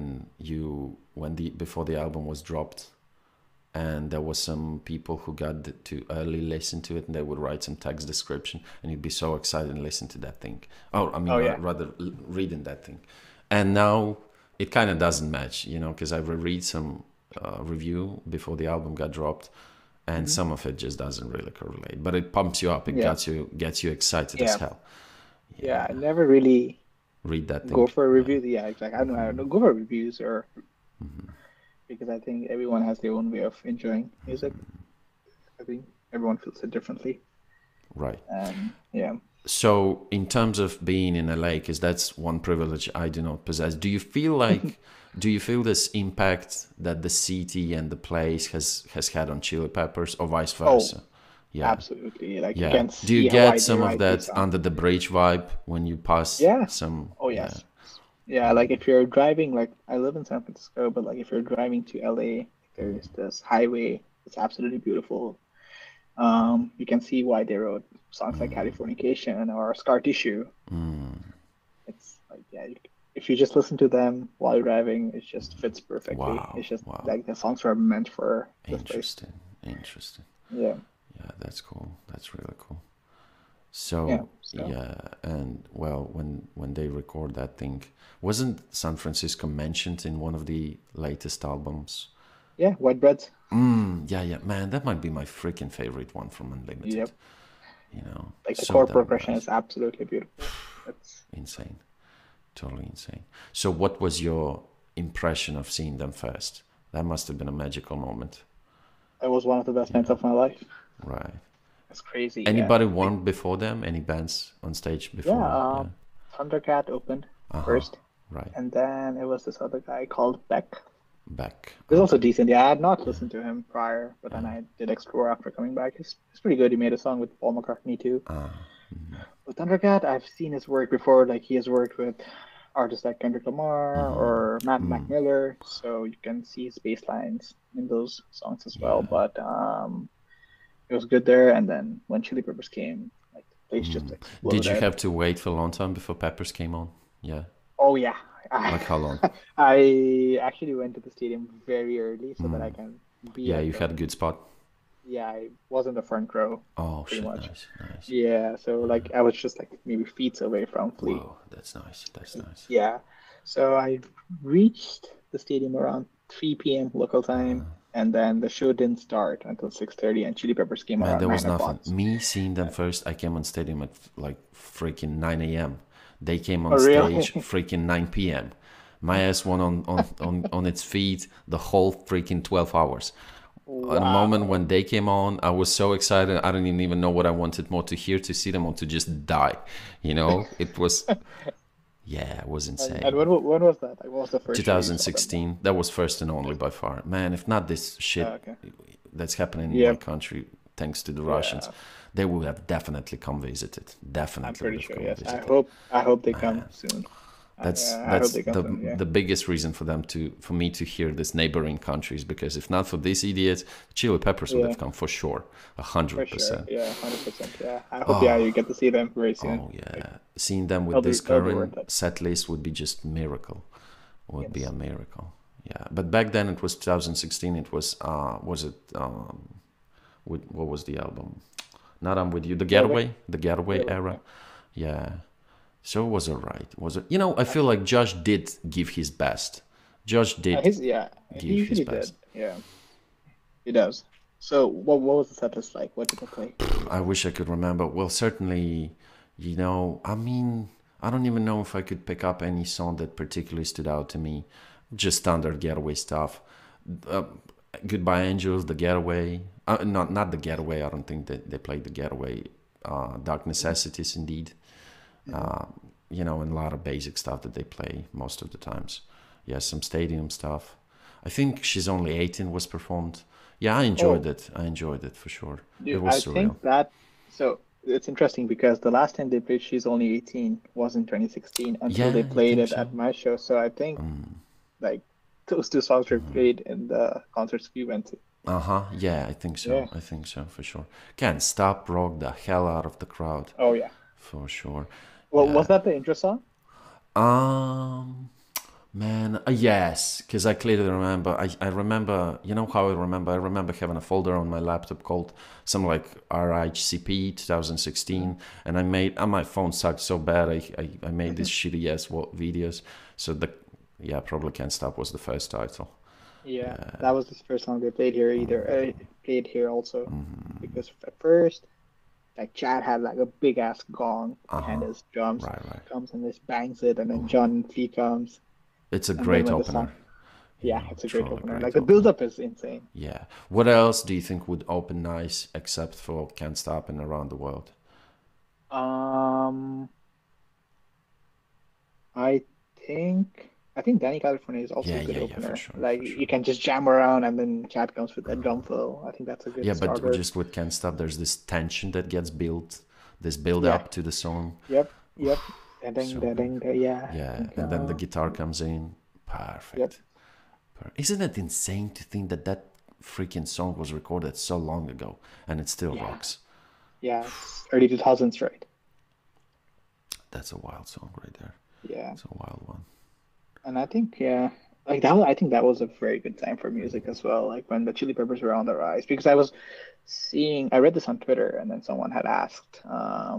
when the before the album was dropped, and there was some people who got to early listen to it, and they would write some text description, and you'd be so excited and listen to that thing. Oh, I mean, Oh yeah. rather reading that thing, and now it kind of doesn't match, you know, because I reread some review before the album got dropped, and hmm some of it just doesn't really correlate, but it pumps you up, it Yeah. gets you excited as Yeah. hell. Yeah. Yeah, I never really read that go thing. for Yeah. reviews. Yeah, exactly. I don't go for reviews or because I think everyone has their own way of enjoying music. I think everyone feels it differently. Right. Yeah. So, in terms of being in LA, because that's one privilege I do not possess, do you feel this impact that the city and the place has had on Chili Peppers, or vice Oh, versa? Yeah, absolutely. Like you yeah. can Do you see get why they some of write these that songs. under the bridge vibe when you pass Yeah. some? Oh Yeah, yes. Yeah, like if you're driving, like I live in San Francisco, but like if you're driving to LA, there's this highway. It's absolutely beautiful. You can see why they wrote songs like Californication or Scar Tissue. It's like, yeah, if you just listen to them while driving, it just fits perfectly. wow, It's just wow. like the songs were meant for this place. Interesting, interesting. Yeah. Yeah, that's cool. That's really cool. Yeah. So So yeah, and well, when they record that thing, wasn't San Francisco mentioned in one of the latest albums? yeah, white breads. Yeah, yeah, man, that might be my freaking favorite one from Unlimited. Yep. You know, Like the so chord damn progression nice, is absolutely beautiful. It's insane, totally insane. So, what was your impression of seeing them first? That must have been a magical moment. it was one of the best nights Yeah, of my life. right. It's crazy. Yeah. Anybody Like, won before them? Any bands on stage before yeah. them? Yeah. Thundercat opened Uh huh. first, Right. and then it was this other guy called Beck. Back. He's also Okay. decent. Yeah, I had not Yeah. listened to him prior, but then Yeah. I did explore after coming back. He's pretty good. He made a song with Paul McCartney too. Mhm. With Thundercat, I've seen his work before. Like he has worked with artists like Kendrick Lamar Mhm. or Mac Mm. Miller, so you can see his bass lines in those songs as well. Yeah. But it was good there. And then when Chili Peppers came, like the place just Mm. Did you exploded. have to wait for a long time before Peppers came on? Yeah. Oh yeah, I, Like how long? I actually went to the stadium very early so that I Mm. can be Yeah, at you the had a good spot. yeah, I was in the front row Oh pretty shit, much. nice, nice. Yeah, so like I was just like maybe feet away from Flea. Wow, that's nice. That's nice. Yeah. So I reached the stadium around 3 p.m. local time, and then the show didn't start until 6:30, and Chili Peppers came Man, around there was 9 o'clock. nothing. Me seeing them first, I came on stadium at like freaking 9 a.m. They came Oh, on stage really? freaking 9 p.m. My ass went on its feet the whole freaking 12 hours. At a moment Wow. when they came on, I was so excited. I didn't even know what I wanted more to hear, to see them, or to just die. You know, it was, yeah, it was And insane. when was that? Like, what was the first show you saw them on? 2016, that was first and only by far. Man, if not this shit Okay. that's happening in my Yep. country, thanks to the Russians, Yeah, they would have definitely come visited. I'm Definitely would pretty have sure. come Yes. visited. I hope they come Man, soon. that's I hope that's they come the soon. Yeah. the biggest reason for me to hear this neighboring countries, because if not for these idiots, Chili Peppers would Yeah. have come for sure, a For hundred sure. percent. Yeah. 100%. Yeah. I hope yeah you Oh, get to see them very soon. oh Like yeah, seeing them with this that'll be worth current it. set list would be just miracle. Would be a Yes. miracle. Yeah, but back then it was 2016. It was it with what was the album? Not I'm with you. Getaway. The Getaway Getaway. era. Yeah. Yeah. So it was alright. Was it? You know, I feel like Josh did give his best. Josh did His yeah. He give his usually did. best. Yeah. He does. So what was the set list like? What did they play? I wish I could remember. Well, certainly, you know, I mean, I don't even know if I could pick up any song that particularly stood out to me. Just standard Getaway stuff. Uh, Goodbye Angels, The Getaway. Not The Getaway. I don't think that they played The Getaway. Dark Necessities, indeed. Mm-hmm. Uh, you know, and a lot of basic stuff that they play most of the times. Yeah, some stadium stuff. I think She's Only 18 was performed. Yeah, I enjoyed Oh, it. I enjoyed it for sure. It dude, was I surreal. think that so it's interesting because the last time they played She's Only 18 was in 2016 until they Yeah, you played think it so? at my show. So I think like those two songs were played in the concerts we went to. Uh huh. Yeah, I think Yeah. so. I think so for sure. Can't Stop rock the hell out of the crowd Oh yeah. for sure. Well, was Yeah. that the intro song? Um. Man, yes, because I clearly remember. I remember. You know how I remember? I remember having a folder on my laptop called some like rhcp 2016, and I made. And my phone sucked so bad. I made these shitty ass videos. So the yeah, probably Can't Stop was the first title. Yeah, Yeah. that was the first song they played here either. Played here also because at first, like Chad had like a big ass gong Uh behind huh. his drums, Right. Right. comes and just bangs it, and then John Fee comes, It's a and then great when the opener. song, You yeah, know, it's a great truly opener. Like great the opener. build up is insane. Yeah. What else do you think would open nice except for Can't Stop and Around the World? Um, I I think Danny California is also a Yeah, good yeah, yeah, for opener. sure, Like for you sure. can just jam around, and then Chad comes with that drum fill. I think that's a good Yeah, but starter. just with Can't Stop, there's this tension that gets built, this build Yeah. up to the song. Yep. Yep. Da-ding, So da-ding, da, beautiful. yeah. I Yeah, think, and then the guitar comes in. yep. Perfect. Isn't it insane to think that that freaking song was recorded so long ago and it still Yeah. rocks? Yeah. It's early 2000s, right? That's a wild song right there. Yeah. It's a wild one. And I think, yeah. Like that was, I think that was a very good time for music as well. Like when the Chili Peppers were on the rise, because I was seeing, I read this on Twitter, and then someone had asked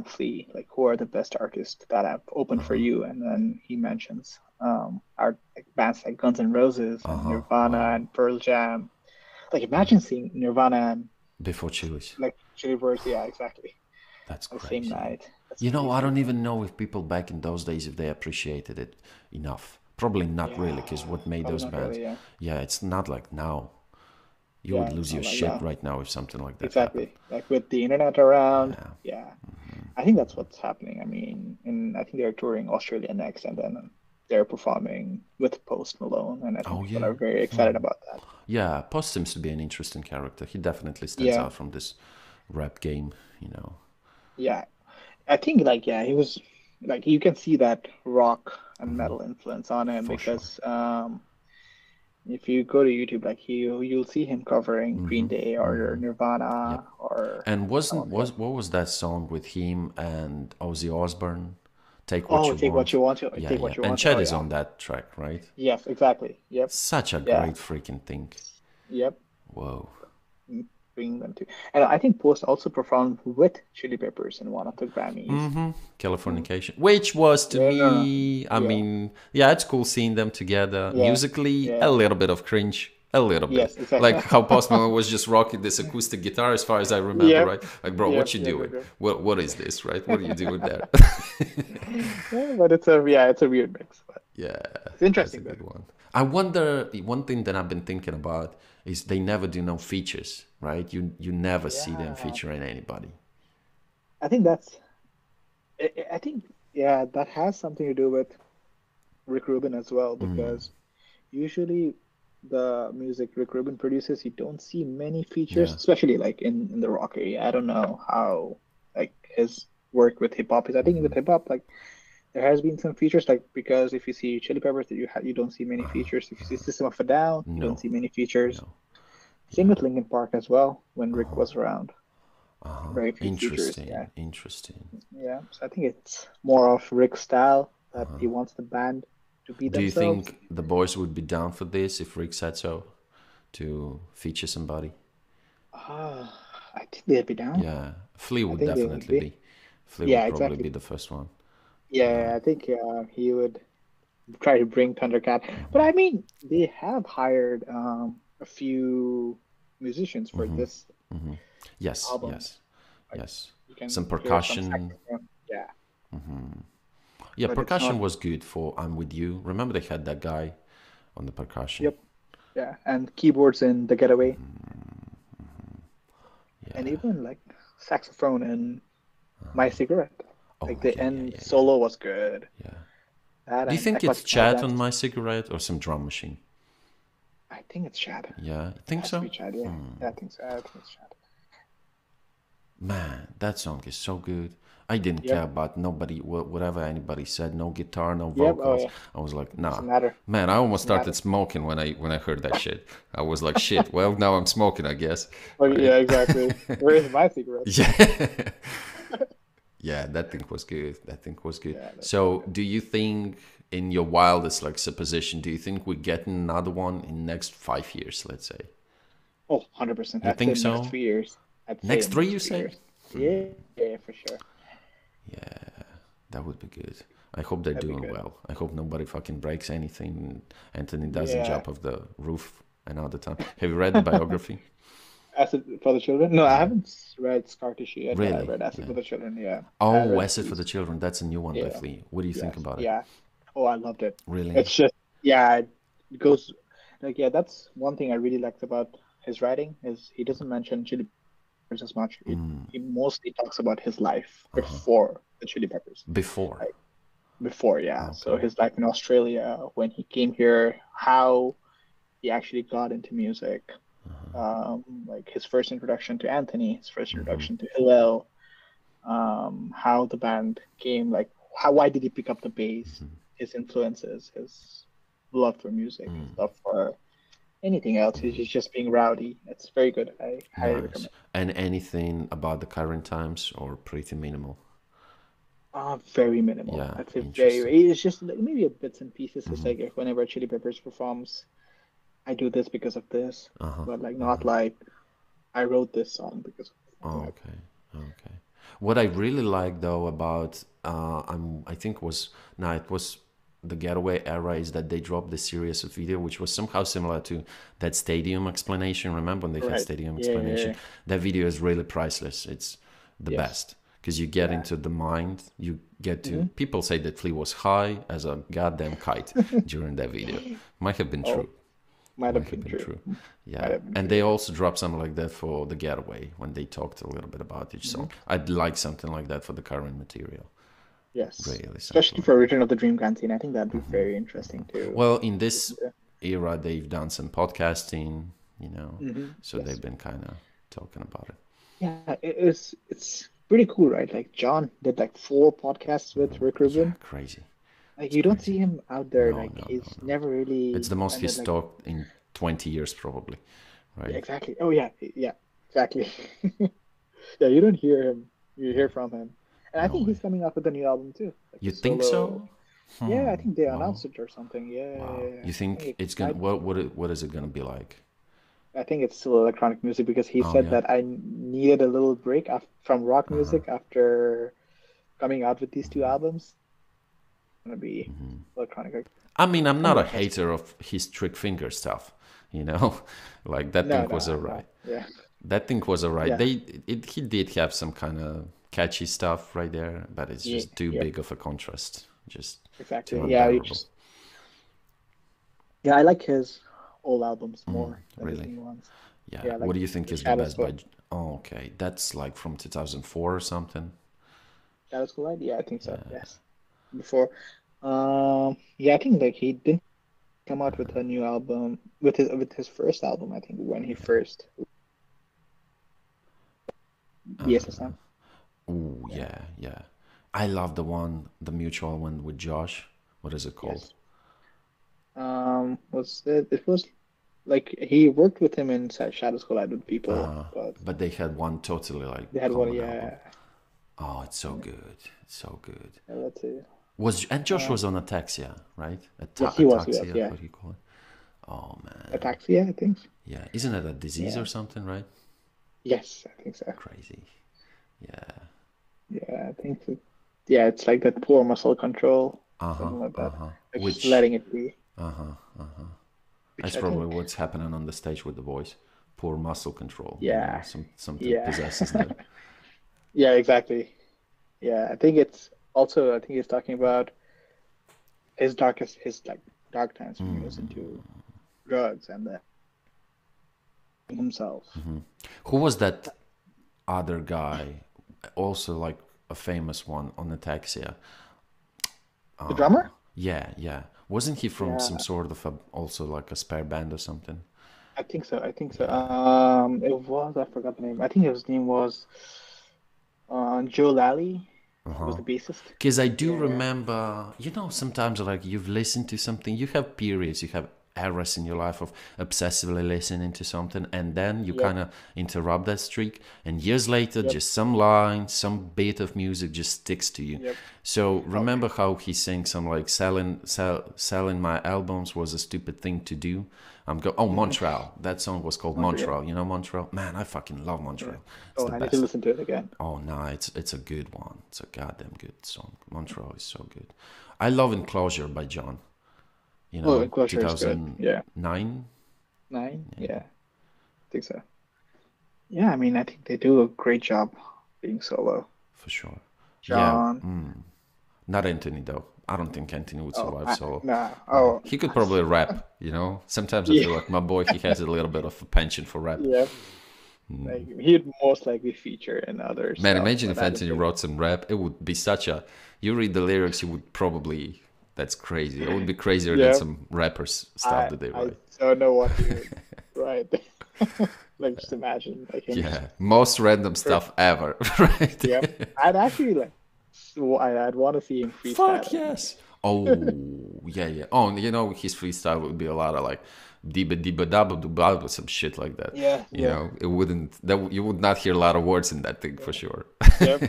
Flea, like, who are the best artists that have opened for Uh-huh. you? And then he mentions art like bands like Guns N' Roses and Uh-huh. Nirvana Uh-huh. and Pearl Jam. Like Yeah. imagine seeing Nirvana and Before Chili's. like Chili Peppers, yeah, exactly, That's on the same crazy. night. That's You know, I crazy. don't even know if people back in those days if they appreciated it enough. Probably not really, Yeah, because what made probably those not bands? really. Yeah, Yeah, it's not like now. You would yeah, lose it's your not like shit that. right now if something like that happened. Exactly. Like with the internet around, Yeah. yeah. I think that's what's happening. I mean, and I think they're touring Australia next, and then they're performing with Post Malone, and I think Oh people yeah. are very excited about that. Yeah, Post seems to be an interesting character. He definitely stands Yeah, out from this rap game, you know. yeah. I think like yeah, he was like you can see that rock and metal influence on him For sure. because if you go to YouTube, like you'll see him covering Green Day or Yep. Nirvana or And some wasn't of the was what was that song with him and Ozzy Osbourne? Take What oh, You take what Want. you want to Yeah, take yeah. what you And want. Oh Chad is yeah. on that track, right? Yes, exactly. Yep. Such a Yeah. great freaking thing. Yep. Whoa. Bringing them to. And I think Post also performed with Chili Peppers in one of the Grammys. Mm. Californication, which was to Yeah, no, no. me, I Yeah, mean, yeah, it's cool seeing them together. yeah, Musically, a yeah. little bit of cringe, a little bit. Yes, exactly. Like how Post Malone was just rocking this acoustic guitar, as far as I remember, Yep, right? Like, bro, what yep, you yep, doing? yep, What is this, right? What are you doing there? yep. Yeah, but it's a weird mix, but Yeah, it's that's a interesting though. good one. I wonder, one thing that I've been thinking about is they never do no features, right? You never see them Yeah, featuring anybody. I think that's. I think yeah, that has something to do with Rick Rubin as well because usually the music Rick Rubin produces, you don't see many features, Yeah. especially like in the rock area. I don't know how like his work with hip hop is. I think with hip hop, like there has been some features, like because if you see Chili Peppers, you don't see many features. If you see System of a Down, you don't No, see many features. no. Same with Linkin Park as well. When Rick was around, very few features. Yeah, Interesting, interesting. yeah. So I think it's more of Rick's style that he wants the band to be Do you themselves. think the boys would be down for this if Rick said so to feature somebody? I think they'd be down. Yeah, Flea I would think they would definitely be. be. Flea Yeah, would probably be exactly. the first one. Yeah, I think he would try to bring Thundercat. But I mean, they have hired a few musicians for this Yes, album. yes, Like yes. you can Some hear some percussion. saxophone. Yeah, Yeah, but it's percussion not. was good for I'm With You. Remember they had that guy on the percussion? Yep. Yeah, and keyboards in The Getaway, and Yeah. even like saxophone in My Cigarette. Like Oh, the yeah, yeah, end yeah, yeah. solo was good. Yeah. That Do you and think it's Aquatic chat on Badlands. My Cigarette or some drum machine? I think it's Chad. Yeah, I It think has to so. be Chad. Yeah, yeah, I think so. I think it's Chad. Man, that song is so good. I didn't care Yep. about nobody, whatever anybody said. No guitar, no Yep. Oh vocals. yeah. I was like, nah. Doesn't matter. Man, I almost Doesn't started matter. smoking when I heard that shit. I was like, shit. Well, now I'm smoking, I guess. Oh Right? yeah, exactly. Where is my cigarette? Yeah. Yeah, that thing was good. That thing was good. Yeah, that's so So, good. do you think, in your wildest like supposition, do you think we're getting another one in next 5 years? Let's say. Oh, 100%. You I'd say think in the next so? 3 years. I'd say Next in the three, next you three say? years. Yeah, yeah, for sure. Yeah, that would be good. I hope they're That'd be doing good. well. I hope nobody fucking breaks anything. Anthony doesn't Yeah. jump off the roof another time. Have you read the biography? Acid for the Children? No, I Yeah. haven't read Scar Tissue yet, but I Really? read Acid Yeah. for the Children. Yeah. I Oh, read Acid for the Beast. Children. That's a new one by Yeah. Flea. What do you think Yes. about it? Yeah. Oh, I loved it. Really? It's just, yeah, it goes like, yeah, that's one thing I really liked about his writing is he doesn't mention Chili Peppers as much. He mostly talks about his life before the Chili Peppers. Before. Like before, yeah. So Okay. his life in Australia, when he came here, how he actually got into music, like his first introduction to Anthony, his first introduction to Hillel, how the band came, like how why did he pick up the bass, his influences, his love for music, his love for anything else. He's just being rowdy. It's very good. I highly Nice. recommend. And anything about the current times or pretty minimal? Very minimal. Yeah, I'd say interesting. it's just like maybe a bits and pieces. It's like if whenever Chili Peppers performs, I do this because of this, Uh-huh. but like not Uh-huh. like I wrote this song because of nothing Oh, like okay. Okay. What I really like though about I think was no, it was the Getaway era is that they dropped the series of video which was somehow similar to that Stadium explanation. Remember when they that. had Right. Stadium Yeah, yeah, explanation? yeah. That video is really priceless. It's the Yes. best because you get Yeah. into the mind. You get to Hmm. people say that Flea was high as a goddamn kite during that video. Might have been Oh, true. might have Might have been been true. true. Might Yeah. have been And they true. also dropped something like that for The Getaway when they talked a little bit about each Hmm. song. I'd like something like that for the current material. Yes. Really, something Especially like for that. Return of the Dream Canteen. I think that'd be very interesting to Well, in this listen to. era, they've done some podcasting, you know, so they've Yes. been kind of talking about it. Yeah, it's pretty cool, right? Like John did like 4 podcasts with Rick Yeah, Rubin. crazy. Like It's you don't crazy. see him out there. No, Like no, no, he's no. never It's really. the most And then he's like talked in 20 years, probably, yeah, right? exactly. Oh yeah, yeah, exactly. Yeah, you don't hear him. You hear from him. And I No think he's way. coming out with a new album too, like You a think solo. so? Yeah, I think they Wow. announced it or something. Yeah, Wow. yeah, yeah. You I think think it it's gonna might. what is it gonna be like? I think it's still electronic music because he Oh said yeah. that I needed a little break from rock music after coming out with these 2 albums. It's gonna be electronic. I mean, I'm I'm not a interested. hater of his trick finger stuff, you know? Like that No, thing no, was I'm not. alright. Yeah, That thing was alright. yeah, He did have some kind of catchy stuff right there, but it's yeah, just too yep, big of a contrast. Just too exactly. Yeah, you unbearable. just yeah, I like his old albums more than his Really. new ones. Yeah. Yeah, What like do you think the is the Shadow best by? School. Oh, okay. That's like from 2004 or something. Shadow School Light? Yeah, I think so. Yeah. Yes. Before, yeah, I think like he didn't come out with a new album with his first album. I think when he first BSSM. Ooh, Yeah. yeah, yeah. I love the mutual one with Josh. What is it called? Yes. Was it? It was like he worked with him in Shadows Collide with people, but But they had one totally they like had one. common album. Yeah. Oh, it's so Yeah, good. It's so good. let's see. Was and Josh Uh, was on Ataxia, right? yes, he was. He was. Ataxia, Yeah. what do you call it? Oh man. Ataxia, I think. Yeah. Isn't it a disease Yeah. or something, right? Yes, I think so. Crazy. Yeah. Yeah, I think so. Yeah, it's like that poor muscle control, Uh-huh. something like that. Uh-huh. Like just Which letting it be, that's which I probably think. what's happening on the stage with the voice. Poor muscle control, you know, Yeah. something Yeah. possesses them. Yeah, exactly. Yeah, I think it's also, I think he's talking about his like dark times when he was into drugs and then himself. Who was that other guy? Also like a famous one on Ataxia. The drummer? Yeah, yeah. Wasn't he from some Yeah, sort of also like a spare band or something? I think so. I think so. Yeah. It was, I forgot the name. I think his name was Joe Lally. He was the bassist. Because I do Yeah. remember, sometimes like you've listened to something, you have periods, you have eras in your life of obsessively listening to something, and then you Yep. kind of interrupt that streak, and years later, Yep. just some line, some bit of music just sticks to you. Yep. So Oh, remember how he sang some like selling my albums was a stupid thing to do. Montreal. That song was called Montreal. Montreal. You know Montreal? Man, I fucking love Yeah. Montreal. It's Oh, the I need to best. listen to it again. Oh no, it's a good one. It's a goddamn good song. Montreal is so good. I love Enclosure by John. Oh, Enclosure is good. Yeah. 2009. 9? Yeah, I think so. Yeah, I mean, I think they do a great job being solo. For sure. Yeah, John. not Anthony though. I don't think Anthony would Oh, survive solo. nah. Oh, He could probably rap. Sometimes I yeah, feel like my boy, he has a little bit of a penchant for rap. yeah. Like he'd most likely feature in other Man, stuff, imagine but if I don't Anthony think. wrote some rap. It would be such a. You read the lyrics, you would probably. That's crazy. It would be crazier than Yeah, some rappers stuff I that they I write. don't know what he would write. Like just imagine like him Yeah, just. most random stuff ever, right? Yep. I'd actually like. I'd want to see him Fuck freestyling. yes. Oh yeah, yeah. Oh, and his freestyle would be a lot of like diba diba daba dubba some shit like that. Yeah, yeah, It wouldn't that you would not hear a lot of words in that thing for sure. yep.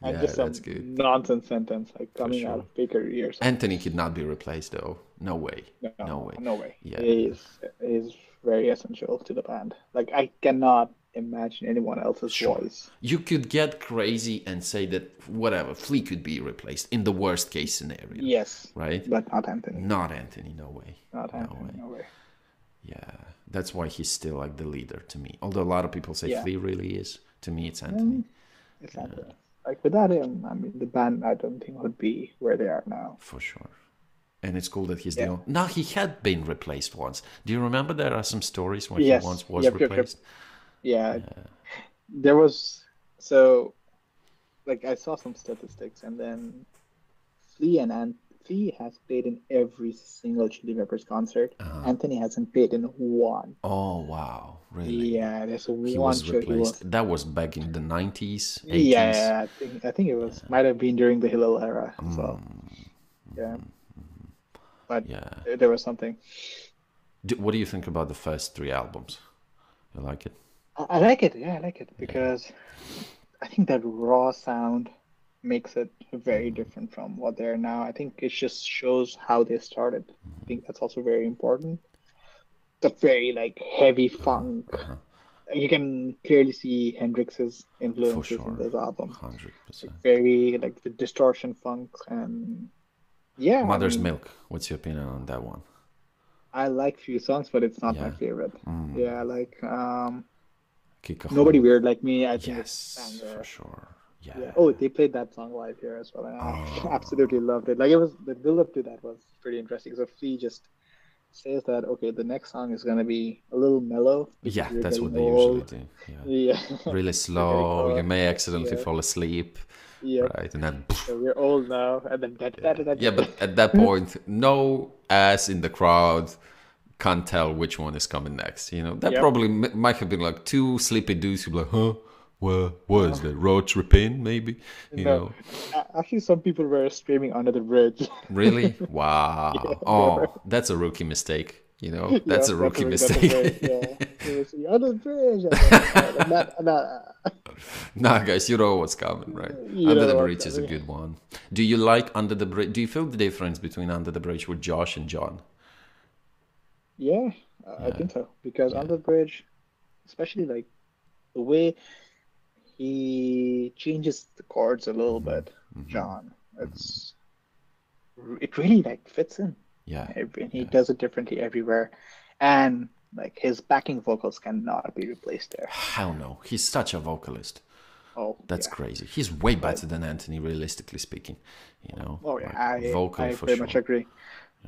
And Yeah, just that's some good nonsense sentence like for coming out sure. of baker ears. Anthony could not be replaced though. No way. No No, way. no way. Yeah. He's very essential to the band. Like I cannot imagine anyone else's Sure. voice. You could get crazy and say that whatever, Flea could be replaced in the worst case scenario, Yes, right? but not Anthony. Not Anthony, no way. Not No Anthony, way. no way. Yeah. That's why he's still like the leader to me. Although a lot of people say Yeah. Flea really is. To me, it's Anthony. Mm, it's Anthony. Like without him, I mean, the band I don't think would be where they are now. For sure. And it's cool that he's the Yeah. only. Now, he had been replaced once. Do you remember there are some stories where he Yes. once was Yep. replaced? Yeah. There was so like I saw some statistics, and then Flea has played in every single Chili Peppers concert. Anthony hasn't played in one. Oh, wow. Really? Yeah, there's He one was show he was. replaced. That was back in the 90s, 80s. Yeah, I think it was might have been during the Hillel era as well. Yeah, but Yeah. there was something. What do you think about the first three albums? You like it? I like it. Yeah, I like it because I think that raw sound makes it very different from what they are now. I think it just shows how they started. I think that's also very important. The very like heavy funk. You can clearly see Hendrix's For influences in sure. this album. 100%. Very like the distortion funk, and yeah, Mother's Milk. What's your opinion on that one? I like few songs, but it's not my Yeah. favorite. Yeah, like Kick a Nobody Hole. Weird Like Me. I think it's Yes, banger. for sure. Yeah. Yeah. Oh, they played that song live here as well, and I absolutely loved it. Like it was the build up to that was pretty interesting. So Flea just says that okay, the next song is gonna be a little mellow because Yeah, you're that's what getting they usually old. do. Yeah. Yeah. Really You're getting slow. You old. may accidentally Yeah. fall asleep, Yep. right? And then, So we're old now, and then that. yeah, but at that point, no ass in the crowd can't tell which one is coming next. You know, that Yep. probably might have been like two sleepy dudes who be like, huh? What is that? Roach Repin, maybe? You No, know? actually, some people were screaming under the bridge. Really? Wow. Yeah, they were. Oh, that's a rookie mistake. You know, that's Yeah, a rookie that's a bridge. mistake. Yeah, it was under the bridge. And Nah, guys, you know what's coming, right? You Under know the what's Bridge is a coming. good one. Do you like Under the Bridge? Do you feel the difference between Under the Bridge with Josh and John? Yeah, I think so because under the bridge, especially like the way he changes the chords a little bit, John. It really like fits in. Yeah. And he does it differently everywhere, and like his backing vocals cannot be replaced there. Hell no. He's such a vocalist. Oh, That's yeah. crazy. He's way better than Anthony, realistically speaking. You know, Oh yeah, like, vocally I for very sure. much agree.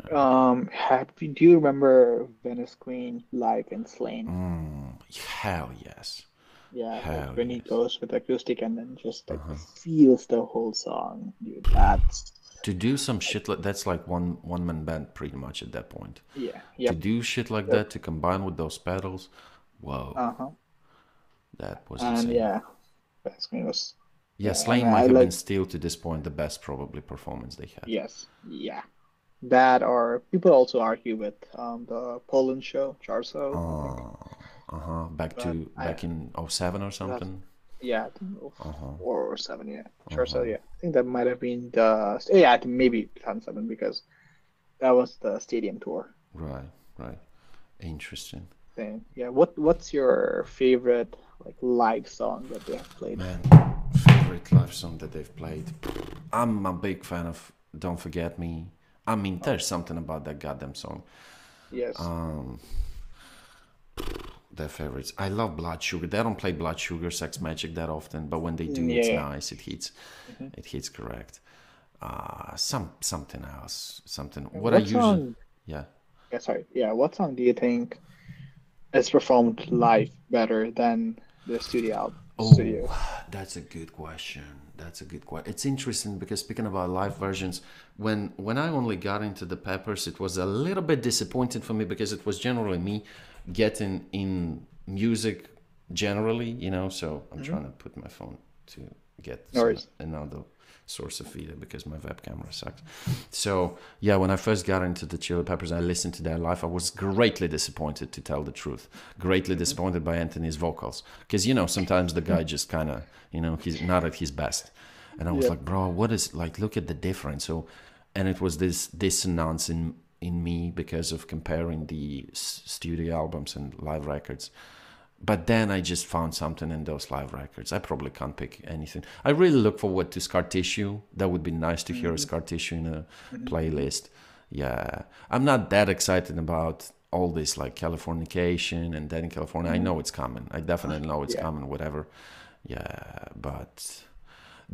Do you remember Venice Queen live in Slane? Hell yes. Yeah, Hell like when he yes. goes with acoustic and then just like feels the whole song, dude. That's To do some shit like that's like one man band pretty much at that point. yeah, To yep. do shit like that, to combine with those pedals, whoa, Uh-huh. that was And insane. yeah, Venice Queen was Yeah, yeah, Slane and might I have like been still to this point the best probably performance they had. yes, yeah. That or people also argue with the Poland show, Charso, I think. Back But to I back in '07 or that's something. yeah, I think 4 or 7, yeah. Charso, yeah. I think that might have been the yeah, I think maybe 2007 because that was the stadium tour Right. Interesting. thing. Yeah. What's your favorite like live song that they have played? Man, favorite live song that they've played. I'm a big fan of Don't Forget Me. I mean, there's something about that goddamn song. Yes. Their favorites. I love Blood Sugar. They don't play Blood Sugar, Sex Magic that often, but when they do, it's Yeah. nice. It hits. It hits correct. Something else. Something. What I What usually. song? Yeah. Yeah, sorry. Yeah, what song do you think is performed live better than the studio? That's a good question. That's a good question. It's interesting because speaking about live versions, when I only got into the Peppers, it was a little bit disappointing for me because it was generally me getting in music generally, you know. So I'm trying to put my phone to get No worries. another source of feed because my web camera sucks. So yeah, when I first got into the Chili Peppers, I listened to their live. I was greatly disappointed, to tell the truth. Greatly disappointed by Anthony's vocals because you know sometimes the guy just kind of he's not at his best. And I was Yeah. like, bro, what is like? Look at the difference. So, and it was this dissonance in me because of comparing the studio albums and live records. But then I just found something in those live records. I probably can't pick anything. I really look forward to Scar Tissue. That would be nice to hear a Scar Tissue in a playlist. Yeah, I'm not that excited about all this like Californication and Dead in California. I know it's coming. I definitely know it's Yeah. coming. Whatever. Yeah, but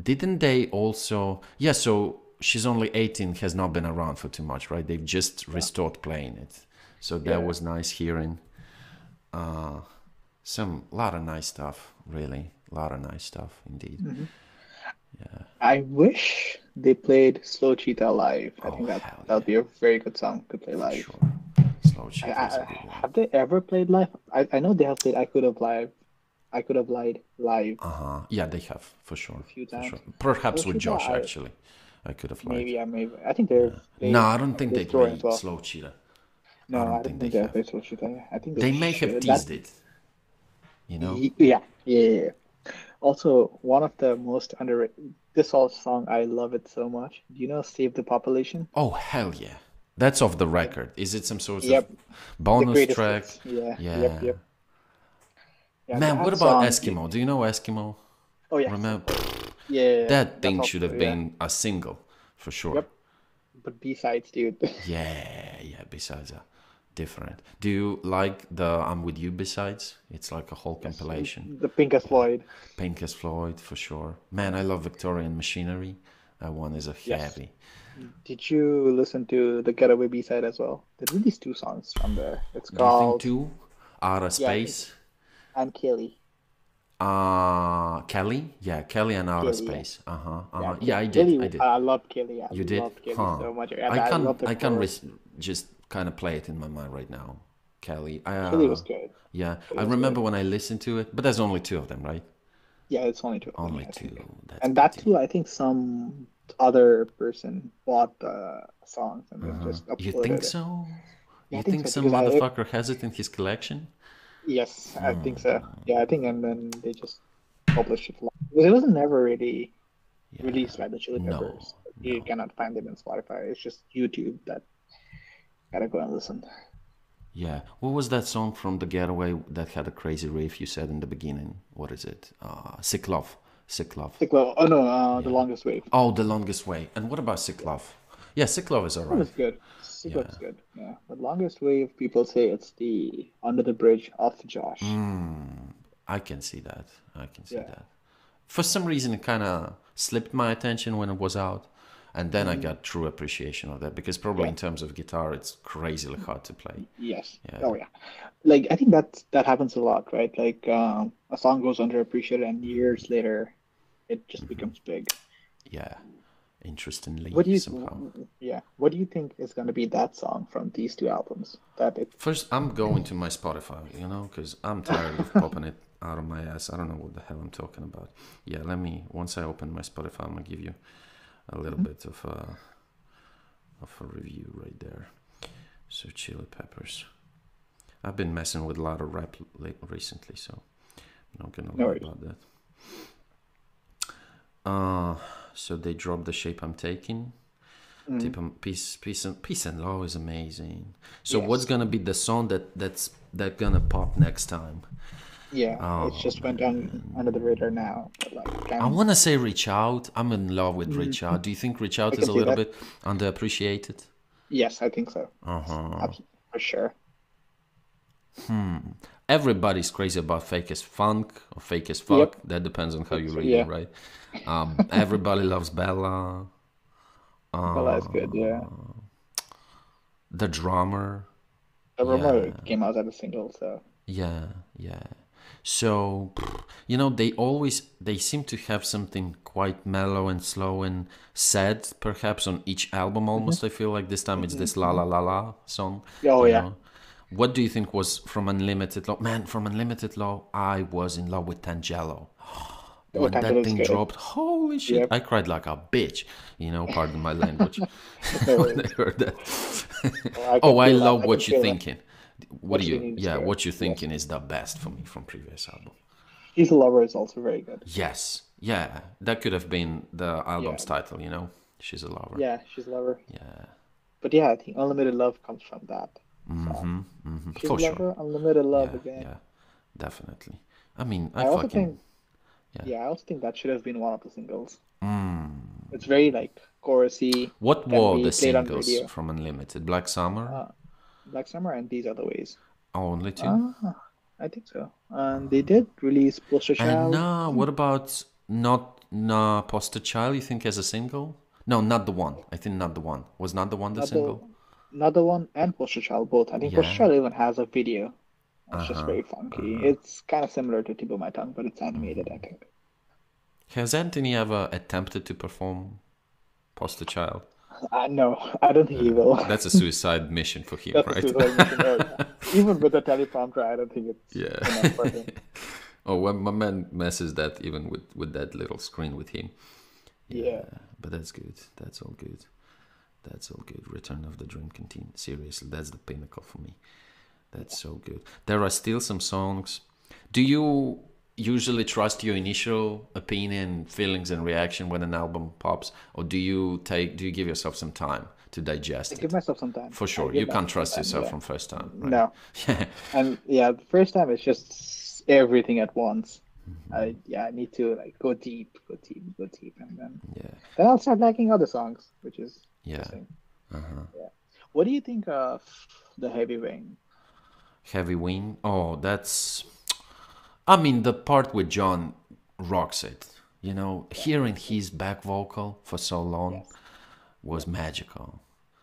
didn't they also? Yeah, so she's only 18, has not been around for too much, right? They've just restored playing it, so that Yeah. was nice hearing. Some lot of nice stuff, really, a lot of nice stuff indeed. I wish they played Slow Cheetah live. I Oh think that hell that would yeah, be a very good song to play for live. sure. Slow Cheetah is a good one. Have they ever played live? I know they have played I Could Have Live. I Could Have Lied live Yeah, they have for sure, a few for sure. times. Slow Perhaps with Cheetah, Josh I actually, I could have lied. maybe I maybe I think they've No, played I don't think they this tour as play well. Slow Cheetah. I No, don't I don't think they think they've have. played Slow Cheetah. I think they They may have should. That teased it, you know. yeah, yeah, yeah. Also, one of the most underrated. This whole song, I love it so much. Do you know "Save the Population"? Oh hell yeah, that's off the record. Is it some sort of Yep, the bonus greatest track? hits. Yeah, yep, Yeah. yep. Yeah, Man, what that about song. Eskimo? Do you know Eskimo? Oh yes, of Remember course. Yeah, that that's thing should also have yeah. been a single for sure. Yep, but B-sides, dude. Yeah, yeah. Besides that, different. Do you like the "I'm With You" besides? It's like a whole Yes, compilation. the Pinkest Yeah, Floyd. Pink as Floyd for sure. Man, I love Victorian Machinery. That one is a Yes. heavy. Did you listen to the Getaway B-side as well? They released two songs from there. It's Do you think called too? Outer yeah, I think Space. and Kelly. Kelly. Yeah, Kelly and Outer Kelly, yeah. Space. Uh huh. Uh Yeah, huh. Yeah, I did. Kelly. I did. I loved Kelly. I You did? loved Kelly Huh. so much. And I love the I can chorus. just kind of play it in my mind right now. Kelly. Kelly was good. Yeah. I Kelly was remember good. when I listened to it, but there's only two of them, right? Yeah, it's only two of them, Only I think. two. That's And that pity. too, I think some other person bought the songs and then just You think uploaded it. so? Yeah, You I think think so some because motherfucker has it in his collection? yes, I think so. Yeah, I think and then they just published it. Because it was never really Yeah. released by the Chili No. Peppers. You No. cannot find them in Spotify. It's just YouTube that gotta go and listen. Yeah. What was that song from The Getaway that had a crazy riff you said in the beginning? What is it? Sick Love. Sick Love. Sick Love. Oh no, The Yeah. Longest Wave. Oh, The Longest Way. And what about Sick Yeah, Love? Yeah, Sick Love is Sick Love alright. is good. Sick Love Yeah. is good. Yeah, the Longest Wave. People say it's the Under the Bridge of Josh. I can see that. I can see Yeah. that. For some reason, it kind of slipped my attention when it was out. And then I hmm got true appreciation of that because probably Yeah. in terms of guitar, it's crazily hard to play. Yes. Yeah. Oh yeah. Like I think that happens a lot, right? Like a song goes underappreciated and years later it just becomes big. Yeah. Interestingly, What do somehow. you yeah, what do you think is going to be that song from these two albums that it First, I'm going to my Spotify, because I'm tired of popping it out of my ass. I don't know what the hell I'm talking about. Yeah, once I open my Spotify, I'm going to give you a little Mhm. bit of a review right there. So, Chili Peppers. I've been messing with a lot of rap recently, so I'm not going to No lie worries. about that. So they dropped The Shape I'm Taking. Mhm. Peace and Love is amazing. So what's Yes. gonna be the song that's gonna pop next time? Yeah, it Oh just went on man, under the radar now, but like I can wanna say Reach Out. I'm in love with Reach Mhm. Out. Do you think Reach I Out is can a see little that. bit underappreciated? Yes, I think so. Uh huh. For sure. Everybody's crazy about Fake as Funk or Fake as Yep. Fuck. That depends on how you read it, Yeah, right? Everybody loves Bella. Bella is good. Yeah, The drummer. the Yeah. rumor came out as a single, so Yeah, yeah. So, they seem to have something quite mellow and slow and sad, perhaps on each album. hmm Almost, I feel like this time it's hmm this La La La La song. oh You yeah. know, what do you think was from Unlimited Law? Man, from Unlimited Law, I was in love with Tangelo. Oh, When that Tangela is thing good. dropped, holy shit, Yep. I cried like a bitch. Pardon my language No when I worries. heard that. Oh, I Oh, can I feel that. love I can What You feel that. Thinking. What do What you you? think is Yeah, good. What You Yes. Thinking is the best for me from previous album. She's a Lover is also very good. Yes, Yeah, that could have been the Yeah, album's title, you know? She's a lover. yeah, she's a lover. Yeah. But yeah, I think Unlimited Love comes from that song. Mm-hmm. Mm-hmm. She's a For sure. lover, Unlimited Love Yeah, again. yeah, definitely. I mean, I I also fucking, think, yeah. yeah, I also think that should have been one of the singles. Mm. It's very like chorusy, What can were be the played on singles radio. from Unlimited? Black Summer? Uh, Black Summer and These Other Ways. Oh, only two? Ah, I think so. And they did release Poster And Child. I now, think what about not Na Poster Child, you think, as a single? No, not the one. I think not the one. Was not the one the another single? another one and Poster Child both. I think Poster Yeah. Child even has a video. It's just Uh-huh. very funky. Uh-huh. It's kind of similar to Tip of My Tongue, but it's animated, I think. Has Anthony ever attempted to perform Poster Child? No, I don't think he will. That's a suicide mission for him, That's a right? suicide mission. Oh, yeah. Even with the teleprompter, I don't think it's Yeah. enough for him. Oh, well, my man messes that even with that little screen with him. Yeah, Yeah. but that's good. That's all good. That's all good. Return of the Dream Canteen. Seriously, that's the pinnacle for me. That's so good. There are still some songs. Do you usually trust your initial opinion, feelings, and reaction when an album pops, or do you give yourself some time to I digest give it? myself some time. For I sure, you give can't myself some trust time. yourself Yeah. from first time, right? No. And yeah, the first time it's just everything at once. I need to like go deep, go deep, go deep, and Yeah, then I'll start liking other songs, which is yeah. interesting. Uh-huh. Yeah. What do you think of the Heavy Rain? Heavy Wing. Oh, that's. I mean, the part with John rocks it. You know, Yeah. hearing his back vocal for so long Yes. was Yep. magical.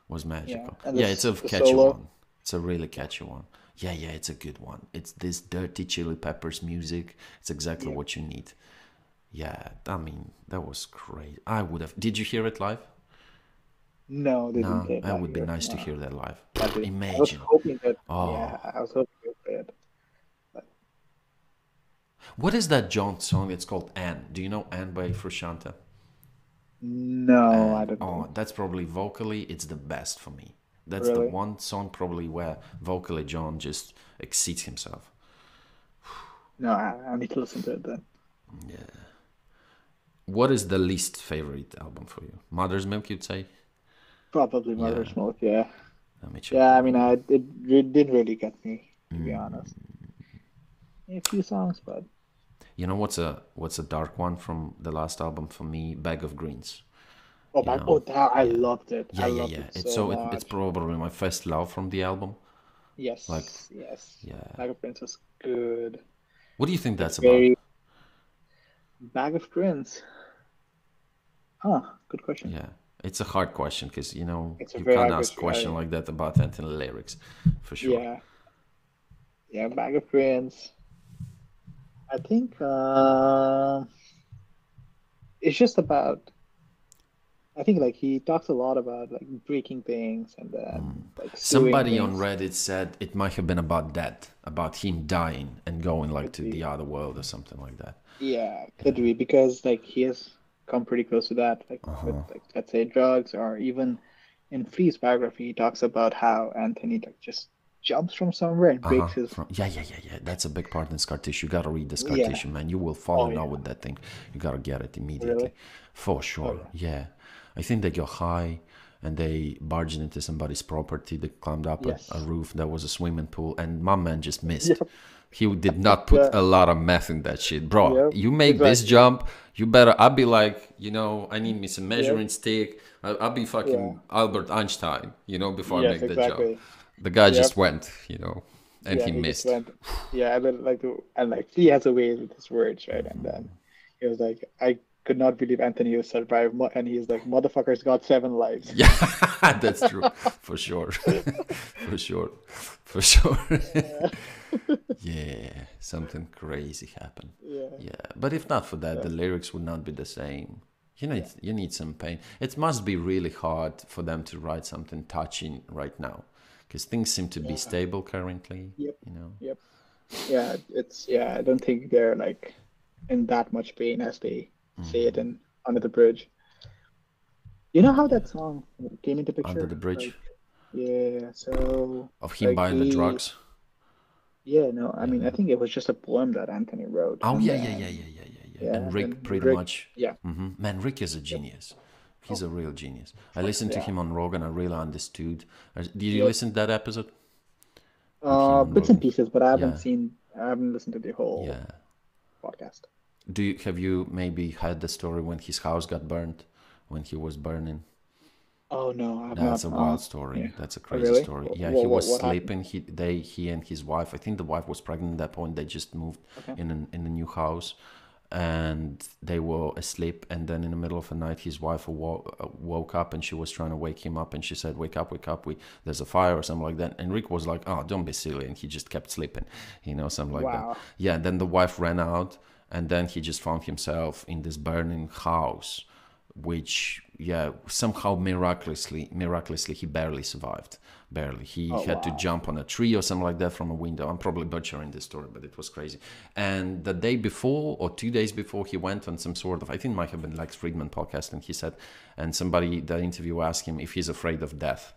Was Yeah. magical. And Yeah, it's a the catchy solo. one. It's a really catchy one. Yeah, yeah, it's a good one. It's this dirty Chili Peppers music. It's exactly Yeah. what you need. Yeah, I mean, that was great. I would have. Did you hear it live? No, they didn't No, play it that live would be here. nice to No, hear that live. I did. I was Imagine. hoping that. Yeah, Oh, I was hoping they would play it. But what is that John song? It's called Anne. Do you know Anne by Frusciante? no, I And don't oh, know. that's probably vocally, it's the best for me. That's the Really? one song probably where vocally John just exceeds himself. No, I need to listen to it then. Yeah. What is the least favorite album for you? Mother's Milk, you'd say? Probably Yeah. Mother's Milk. Yeah. Let me check Yeah, that I mean, again. didn't really get me, to be honest. A few songs, but You know what's a dark one from the last album for me? Bag of Greens. oh, You back, oh, know? that I Yeah. loved it. Yeah, I yeah, loved yeah. it It's so so it's much. probably my first love from the album. Like, Yes, yes. yeah. Bag of Prince was good. What do you think It's that's about? very Bag of Prince. Huh, good question. Yeah, it's a hard question because It's a you very can't hard ask a question. question like that about Anthony lyrics, for sure. Yeah, yeah, Bag of Prince. I think it's just about. I think like he talks a lot about like breaking things and then like suing Somebody on things. Reddit said it might have been about that, about him dying and going like Could to the be. other world or something like that. Yeah, could Yeah. be because like he has come pretty close to that, like with Uh-huh. like let's say drugs or even in Flea's biography, he talks about how Anthony like just jumps from somewhere and Uh-huh. breaks his. From yeah, yeah, yeah, yeah. That's a big part in scar tissue. You gotta read the scar Yeah. tissue, man. You will fall Oh in love yeah. with that thing. You gotta get it immediately. Really? For Oh sure. yeah. Yeah. I think they got high and they barged into somebody's property. They climbed up a Yes. roof that was a swimming pool, and my man just missed. Yep. He did not put Yeah. a lot of meth in that shit. Bro, Yep. you make this Exactly. jump, you better. I'll be like, I need me some Yep. measuring stick. I'll be Yeah. fucking Albert Einstein, before I Yes. make the jump. Exactly. The guy just Yep. went, and Yeah. he He just missed. went. Yeah. And then like he has a way with his words, right? And then he was like, I could not believe Anthony will survive, and he's like, motherfucker's got 7 lives. Yeah, that's true. For sure. For sure. For sure. Yeah. Yeah, something crazy happened. Yeah. Yeah, but if not for that, Yeah. the lyrics would not be the same. You need Yeah. you need some pain. It must be really hard for them to write something touching right now, because things seem to be Yeah. stable currently. Yep. You know. Yep. Yeah. Yeah. I don't think they're like in that much pain as they say it in Under the Bridge. You know how Yeah. that song came into Under picture? the bridge Like, yeah. So of him like buying the he, drugs. yeah. No, I mean, I Yeah. think it was just a poem that Anthony wrote, Oh and yeah, yeah, yeah, then yeah, yeah, yeah, Yeah, And and then Rick pretty Rick. much. Yeah. Man, Rick is a Yep. genius. He's Oh, a real genius. I listened to yeah. him on Rogan. I really understood. Did you Yep. listen to that episode with him on Bits and Rogan? pieces, but Yeah, I haven't listened to the whole yeah. podcast. Have you maybe heard the story when his house got burned, when he was burning? Oh no, I have That's not. a wild story. Yeah. That's a Oh, crazy really? story. Yeah, he What was happened? sleeping. He and his wife. I think the wife was pregnant at that point. They just moved Okay. in a new house, and they were asleep. And then in the middle of the night, his wife woke up, and she was trying to wake him up. And she said, "Wake up, wake up! There's a fire or something like that." And Rick was like, "Oh, don't be silly," and he just kept sleeping, something like that. Wow. Yeah. Then the wife ran out, and then he just found himself in this burning house, which somehow miraculously he barely survived. He Oh had to wow. jump on a tree or something like that from a window. I'm probably butchering this story, but it was crazy. And the day before or 2 days before, he went on some sort of, I think it might have been Lex Friedman podcast, and he said, and somebody, the interviewer asked him if he's afraid of death,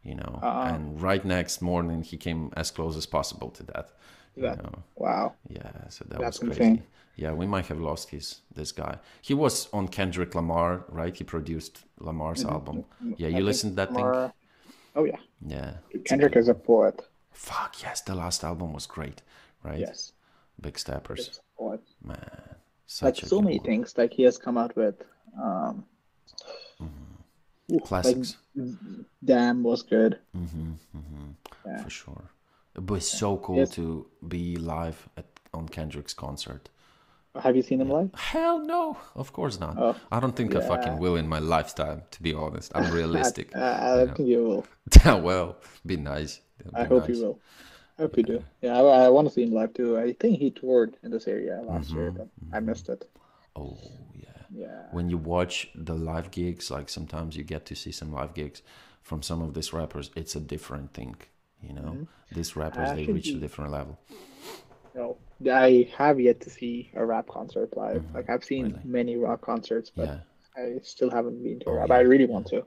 Uh, and right next morning he came as close as possible to that. that. Wow. Yeah, so that was That's crazy. insane. Yeah, we might have lost this guy. He was on Kendrick Lamar, right? He produced Lamar's album. Yeah, I you think listened to that thing? more. Oh yeah. Yeah. It's a Kendrick good is a one. poet. Fuck yes, the last album was great, right? Yes. Big Steppers. He's a poet. Man, Like such a so good many one. things. Like he has come out with. Um. Like Classics. Damn was good. Yeah. For sure. It was so cool Yes. to be live on Kendrick's concert. Have you seen him Yeah. live? Hell no, of course not. Oh I don't think I fucking yeah. will in my lifetime, to be honest. I'm realistic, I think you will. Well, be nice. That'd I be hope you nice. will. I hope you do. Yeah, I want to see him live too. I think he toured in this area last year, but I missed it. Oh, yeah. Yeah. When you watch the live gigs, like sometimes you get to see some live gigs from some of these rappers, it's a different thing, These rappers, they reach a Actually, different level. no, I have yet to see a rap concert live. Like I've seen Really? many rock concerts, but Yeah. I still haven't been to a Oh, rap. I yeah. really want to.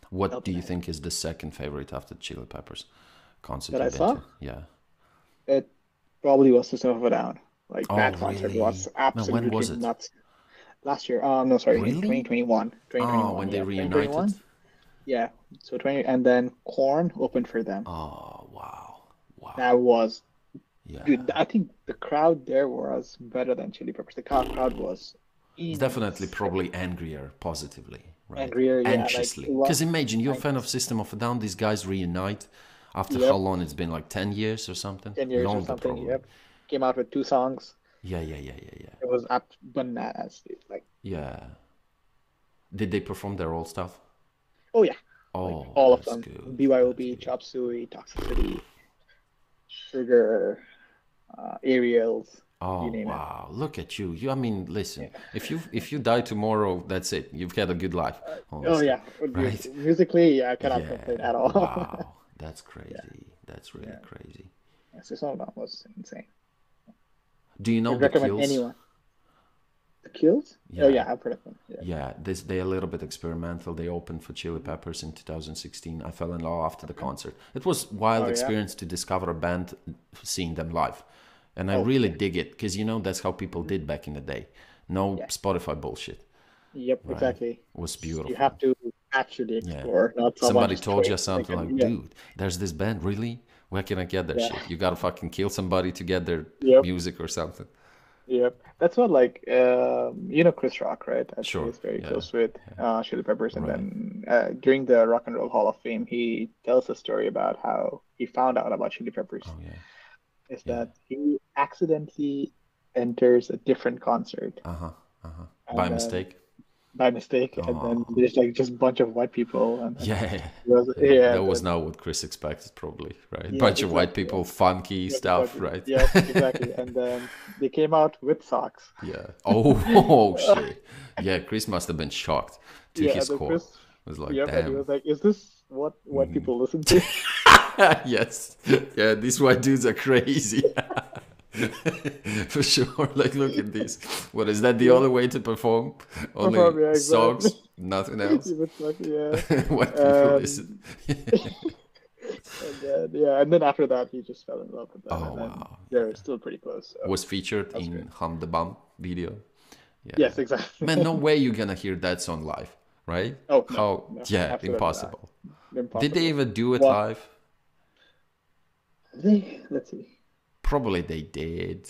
What That'll do be you nice. think is the second favorite after Chili Peppers concert That I you've been saw, to? Yeah. it probably was System of a Down. Like Oh, that concert was really? Man, when absolutely was it? nuts. Last year, no, sorry, in Really? 2021. Oh, 2021, when they yeah. reunited? 2021? Yeah. So 20, and then Korn opened for them. Oh, wow. That Wow. was, dude, Yeah. I think the crowd there was better than Chili Peppers. The crowd was It's definitely insane. probably angrier positively, right? Angrier, yeah, like, Anxiously. Because imagine you're a like, fan of System of a Down, these guys reunite after how yep, long it's been, like 10 years or something? 10 years or Longer, something, probably. yep. Came out with 2 songs. Yeah, yeah, yeah, yeah, yeah. It was up bananas, dude. Like, Yeah. Did they perform their old stuff? oh yeah, like Oh, all of that's them. good. That's BYOB, good. Chop Suey, Toxicity, Sugar, Aerials, you Oh, name it. wow. Look at you. I mean, listen. Yeah. If you die tomorrow, that's it. You've had a good life, Oh honestly. yeah, dude. Right? Musically, yeah, I cannot complain Yeah. at all. Wow. That's Yeah, crazy. That's really yeah. crazy. Yeah, so some of that was insane. Do you know Would the recommend Kills? anyone. The Kills? Oh Yeah. yeah, I've heard of them. Yeah. Yeah, they're a little bit experimental. They opened for Chili Peppers in 2016. I fell in love after the Okay. concert. It was wild Oh yeah. experience to discover a band, seeing them live, and I Oh really yeah. dig it because that's how people did back in the day. No Yeah. Spotify bullshit, Yep. right? Exactly. It was You beautiful. have to actually Yeah. explore, not someone Somebody just told you throwing something like, yeah. dude, there's this band, really? Where can I get their Yeah. shit? You gotta fucking kill somebody to get their Yep. music or something. Yep. That's what like Chris Rock, right? I think Sure. he's very Yeah. close with Chili Peppers, and Right. then during the Rock and Roll Hall of Fame, he tells a story about how he found out about Chili Peppers. Oh yeah. Is Yeah. that he accidentally enters a different concert, Uh-huh. Uh-huh. By and then mistake. by mistake, and then Oh. there's like just a bunch of white people, and then Yeah. he was, Yeah. yeah, That was then not what Chris expected, probably, right? yeah, Bunch of white exactly, yeah, people, funky yeah, stuff, exactly, right? yeah, exactly, and then they came out with socks. Yeah. Oh, shit. Yeah, Chris must have been shocked to Yeah, his and then core. Chris, It was like, yep, and he damn. was like, "Is this what white Mhm. people listen to?" Yes. Yeah, these white dudes are crazy. For sure. Like, look at this. What is that? The Yeah, only way to perform? Only yeah, exactly. songs, nothing else. He was like, yeah, White people and listen. And then after that, he just fell in love with them, Oh and then wow. they're still pretty close. So Was featured that's great. in Hum the Bum video. Yeah. Yes, exactly. Man, no way you're gonna hear that song live, right? Oh no, How? no, Yeah, absolutely not. impossible. Did they Impossible. even do it What live? let's see. Probably they did.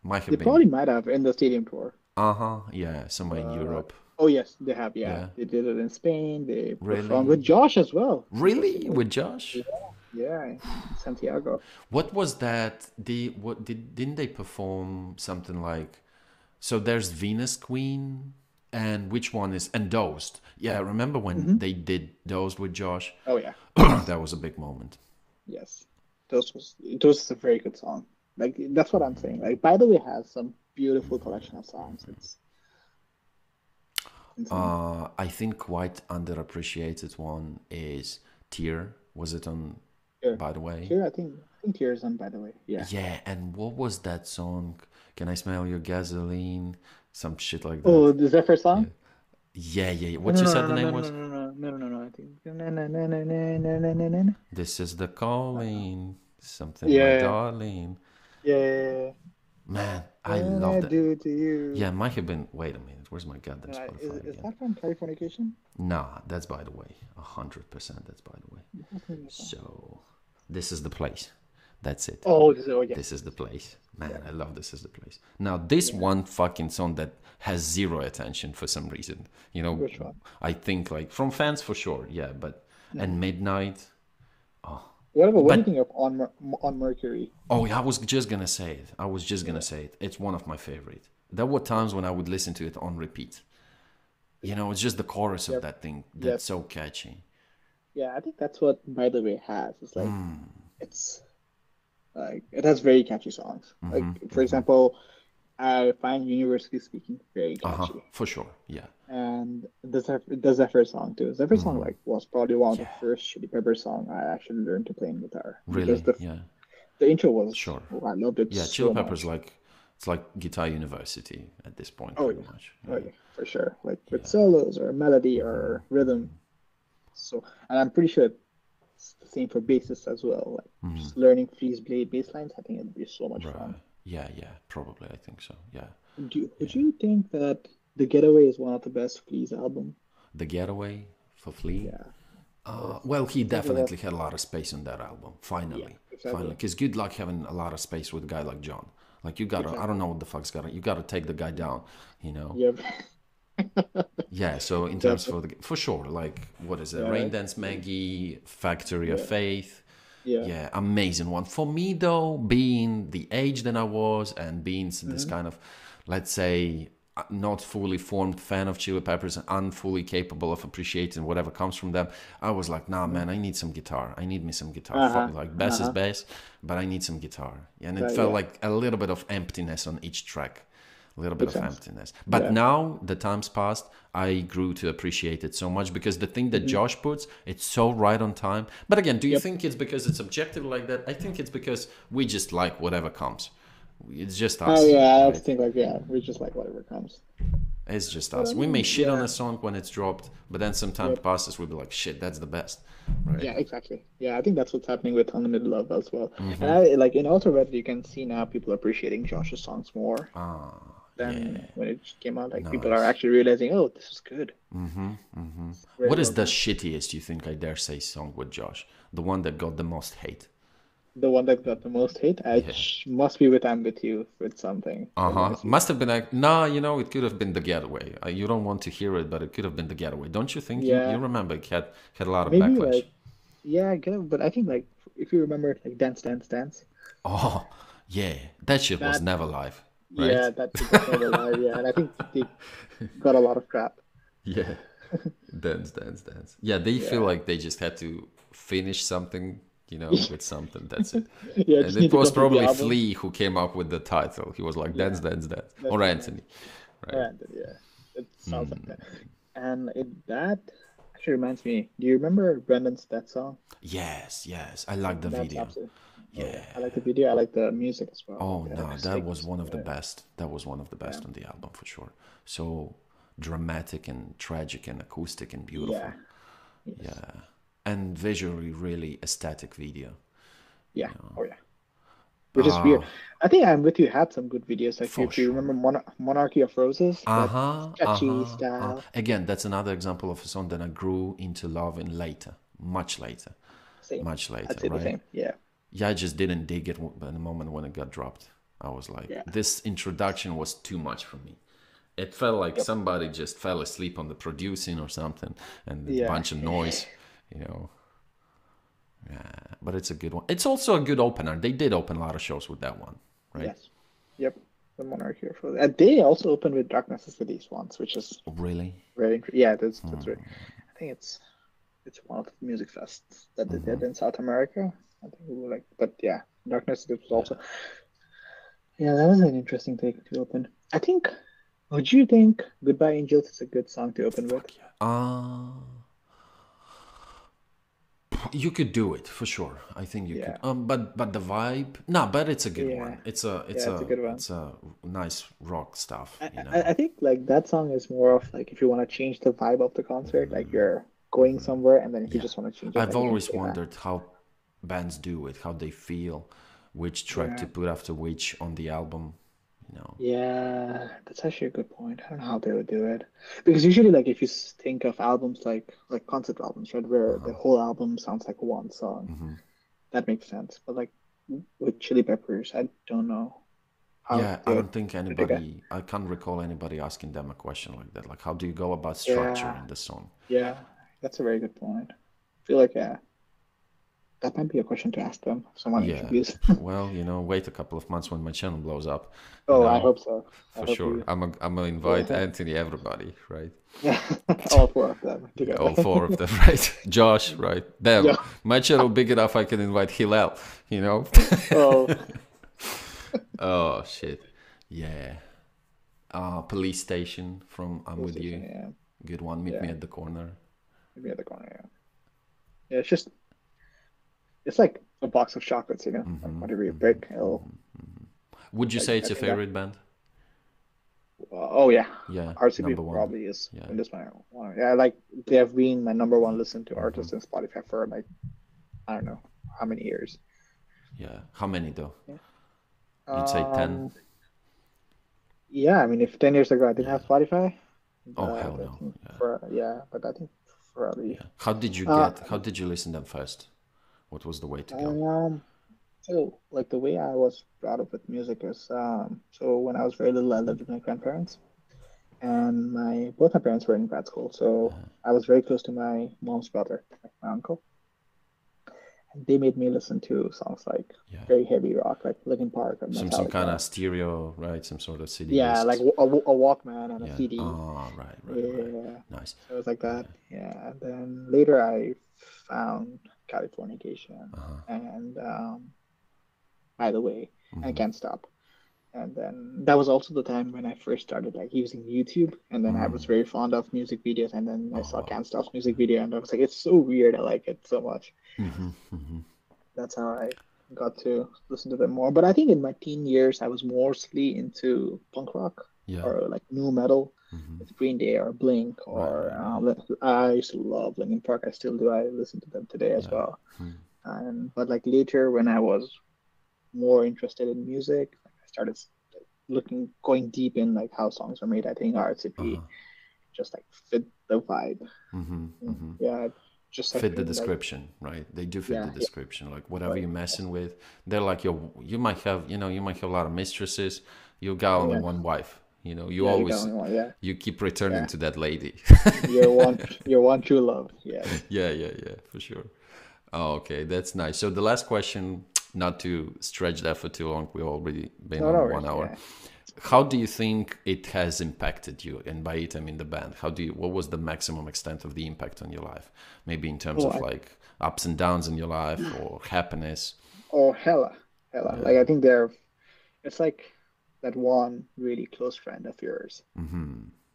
Might They have been. probably might have in the stadium tour. Uh-huh. Yeah, somewhere in But Europe. oh yes, they have. Yeah, Yeah. they did it in Spain. They performed with Really? Josh as well. Really? Interestingly, With Josh? yeah, yeah, in Santiago. What was that? Didn't they perform something like so there's Venus Queen and which one is and Dosed? Yeah, remember when Hmm. they did Dosed with Josh? Oh yeah, That was a big moment. yes. Those was a very good song. Like that's what I'm saying. Like By the Way has some beautiful collection of songs. It's insane. I think quite underappreciated one is Tear. Was it on Sure, by the way? sure. I think Tears on. By the Way, yeah. Yeah, and what was that song? Can I smell your gasoline? Some shit like Oh, that. is that first Yeah. song? Yeah. No, What no, you no, said the no, name no, no, was? no, no, no, no, no, no. I think na na na na na na na na na. This is the calling. Something, my Yeah, darling. yeah. Man, I What love I that. do to Yeah, you. it might have been. Wait a minute. Where's my goddamn Is Spotify is again? that from Californication? Nah, that's by the way. 100% that's by the way. So, this is the place. That's it. Oh This yes, is the place. yeah, Man, I love This is the place. Now, this yeah. one fucking song that has zero attention for some reason. You know, Which one? I think like from fans for sure, yeah, but Mhm. and Midnight. Oh, What do you but think of on Mercury? oh, yeah, I was just gonna say it. I was just gonna say it. It's one of my favorite. There were times when I would listen to it on repeat. You know, it's just the chorus of Yep, that thing yep, that's so catchy. yeah. I think that's what By the Way has. It's like it has very catchy songs. Like for example, I find Universally Speaking very Uh-huh, catchy. for sure. Yeah. And the Zephyr song too. Zephyr song like was probably one of the Yeah. first Chili Pepper song I actually learned to play in guitar because Really? Yeah. the intro was Sure. oh, I loved it Yeah, Chili so Peppers much. like it's like Guitar University at this point, Oh pretty yeah, much. oh Yeah. yeah, for sure. Like with Yeah. solos or melody or rhythm. So and I'm pretty sure it's the same for bassists as well. Like just learning Freeze Blade bass lines, I think it'd be so much fun. Right. Yeah, probably I think so. Yeah. Would Yeah. you think that The Getaway is one of the best Fleas album? The Getaway for Flea. Yeah. Or Well, he think about definitely had a lot of space on that album. yeah, Finally, exactly. because good luck having a lot of space with a guy like John. Like you gotta, I don't Exactly. know what the fuck's gotta, you gotta take the guy down, you know. Yep. Yeah. So in terms Definitely. for the, for sure, like what is it? Rain Yeah. Dance Maggie, Factory of Yeah. Faith. Yeah. Yeah, amazing one. For me though, being the age that I was and being this Hmm. kind of, let's say, not fully formed fan of Chili Peppers and unfully capable of appreciating whatever comes from them, I was like, nah, man, I need some guitar. I need me some guitar. Uh-huh. Like bass is Uh-huh. bass, but I need some guitar. And it Right, felt yeah. like a little bit of emptiness on each track. A little bit Makes of sense. emptiness. But Yeah. now the time's passed, I grew to appreciate it so much because the thing that Hmm. Josh puts, it's so right on time. But again, do you Yep. think it's because it's objective like that? I think it's because we just like whatever comes. It's just Oh us, yeah, I also right? think like yeah, we just like whatever comes. It's just But us. I We may mean, shit on yeah. a song when it's dropped, but then some time Yep. passes, we'll be like, shit, that's the best, right? Yeah, exactly. Yeah, I think that's what's happening with Unlimited Love as well. And I like in Ultra Red, you can see now people appreciating Josh's songs more Ah, than yeah, when it came out. Like people are nice. actually realizing, oh, this is good. It's very What is well the done. shittiest you think I dare say song with Josh? The one that got the most hate? The one that got the most hate, I Yeah. must be with I'm with you with something with Uh-huh. Noisy. Must have been like, nah, you know, it could have been The Getaway. You don't want to hear it, but it could have been The Getaway. Don't you think? You Yeah, remember it had a lot of maybe backlash. like yeah, I get it, but I think like if you remember like Dance Dance Dance, Oh, yeah. That shit was that never live, yeah, right? that shit was never live, yeah, and I think they got a lot of crap. Yeah. Dance. Yeah, they feel Yeah, like they just had to finish something, you know, with something. That's it. yeah, And just need it to was complete the probably album. Flea who came up with the title. He was like, Yeah, Dance. that's Or the dance. Anthony, right? And yeah, it sounds like that. And that actually reminds me. Do you remember Brendan's that song? Yes. I like the That's video. absolutely. Oh Yeah. yeah, I like the video. I like the music as well. Oh Like the no, that was acoustics. one of the Yeah, best. That was one of the yeah, best on the album for sure. So dramatic and tragic and acoustic and yeah. beautiful. Yes. Yeah. and visually really aesthetic video. Yeah. You know. Oh yeah. Which is weird. I think I'm with you had some good videos. Like For if you sure. remember Monarchy of Roses, that Uh-huh, sketchy uh-huh, style. Again, that's another example of a song that I grew into loving later, Same. much later, I'd say the right? same. Yeah. Yeah, I just didn't dig it at the moment when it got dropped. I was like, Yeah. this introduction was too much for me. It felt like Yep. somebody just fell asleep on the producing or something, and a Yeah. bunch of noise, you know. But it's a good one. It's also a good opener. They did open a lot of shows with that one, right? Yes. Yep. The Monarchy of Roses. They also opened with Dark Necessities once, which is Really? very yeah. That's right. I think it's one of the music fests that they did in South America. I think we were like, but yeah, Dark Necessities was Yeah. also yeah. That was an interesting thing to open. I think. Would you think Goodbye Angels is a good song to open with? Fuck yeah. You could do it for sure. I think you could. Yeah. But the vibe, no, but it's a good Yeah. one. It's a Yeah, it's a good one. it's a nice rock stuff, I, you I know. think like that song is more of like if you want to change the vibe of the concert, like you're going somewhere, and then if you Yeah, just want to change it, I've like you can always play that. wondered how bands do it, how they feel, which track Yeah, to put after which on the album, you know. yeah, that's actually a good point. I don't know how they would do it because usually, like if you think of albums like concept albums, right, where the whole album sounds like one song, that makes sense. But like with Chili Peppers, I don't know how Yeah, I they would don't think put it together. anybody, I can't recall anybody asking them a question like that. Like, how do you go about structure Yeah, in the song? yeah, that's a very good point. I feel like yeah, that might be a question to ask them. If someone Yeah, interviews. well, wait a couple of months when my channel blows up, Oh, I hope so. I for hope sure. you. I'm gonna invite Yeah, Anthony, everybody, right? yeah, all four of them Yeah, together. all four of them, right? Josh, right? Damn, Yeah. my channel big enough I can invite Hillel, you know? Oh, Oh shit. Yeah. Police Station from I'm With PlayStation. You. Yeah, Good one. Meet me yeah. at the corner. Maybe at the corner. Yeah. Yeah. It's like a box of chocolates, you know. Like whatever you pick, it'll Would you like say it's I your think that. favorite band? Oh yeah, Yeah, RCP number one. probably is. Yeah, And this one. Yeah, like they have been my number one listened to artist in Spotify for like I don't know how many years. yeah. How many though? Yeah. You'd say 10? Um. Yeah. I mean, if 10 years ago I didn't Yeah. have Spotify, Oh but hell I no. think Yeah, for yeah, but I think for at least. yeah. Uh, How did you listen them first? What was the way to go? um, so like the way I was brought up with music is so when I was very little I lived with my grandparents and my both my parents were in grad school, so I was very close to my mom's brother, like my uncle. And they made me listen to songs like Yeah. very heavy rock, like Linkin Park or Some kind Metallica. of stereo, right? Some sort of CD Yeah, like based. a Walkman and a Yeah. CD. Oh, right. Yeah, Nice. so it was like Yeah. that. Yeah, and then later I found Californication and By the Way and Can't Stop. And then that was also the time when I first started like using YouTube. And then I was very fond of music videos. And then I Oh saw wow. Can't Stop's music video, and I was like, it's so weird. I like it so much. Mm-hmm. That's how I got to listen to them more. But I think in my teen years, I was mostly into punk rock Yeah. or like new metal with Green Day or Blink or Right. I used to love Linkin Park. I still do. I listen to them today as Yeah. well. And but like later when I was more interested in music, like I started going deep in like how songs are made. I think rhcp just like fit the vibe. Yeah, just I Fit the think like description, right? They do fit the yeah, yeah, description. Like whatever right. you're Yes. messing with, they're like you might have, you might have a lot of mistresses. You got Oh only yeah, one wife. You yeah. You got always only one. Yeah, you keep returning yeah. to that lady. Your one true love. Yes. Yeah, for sure. Oh, okay, that's nice. So the last question, not to stretch that for too long, we've already been No, no on worries. 1 hour. Yeah. How do you think it has impacted you? And by it, I mean the band. What was the maximum extent of the impact on your life? Maybe in terms Oh, of like ups and downs in your life or happiness. oh, hella. Yeah. Like I think it's like that one really close friend of yours.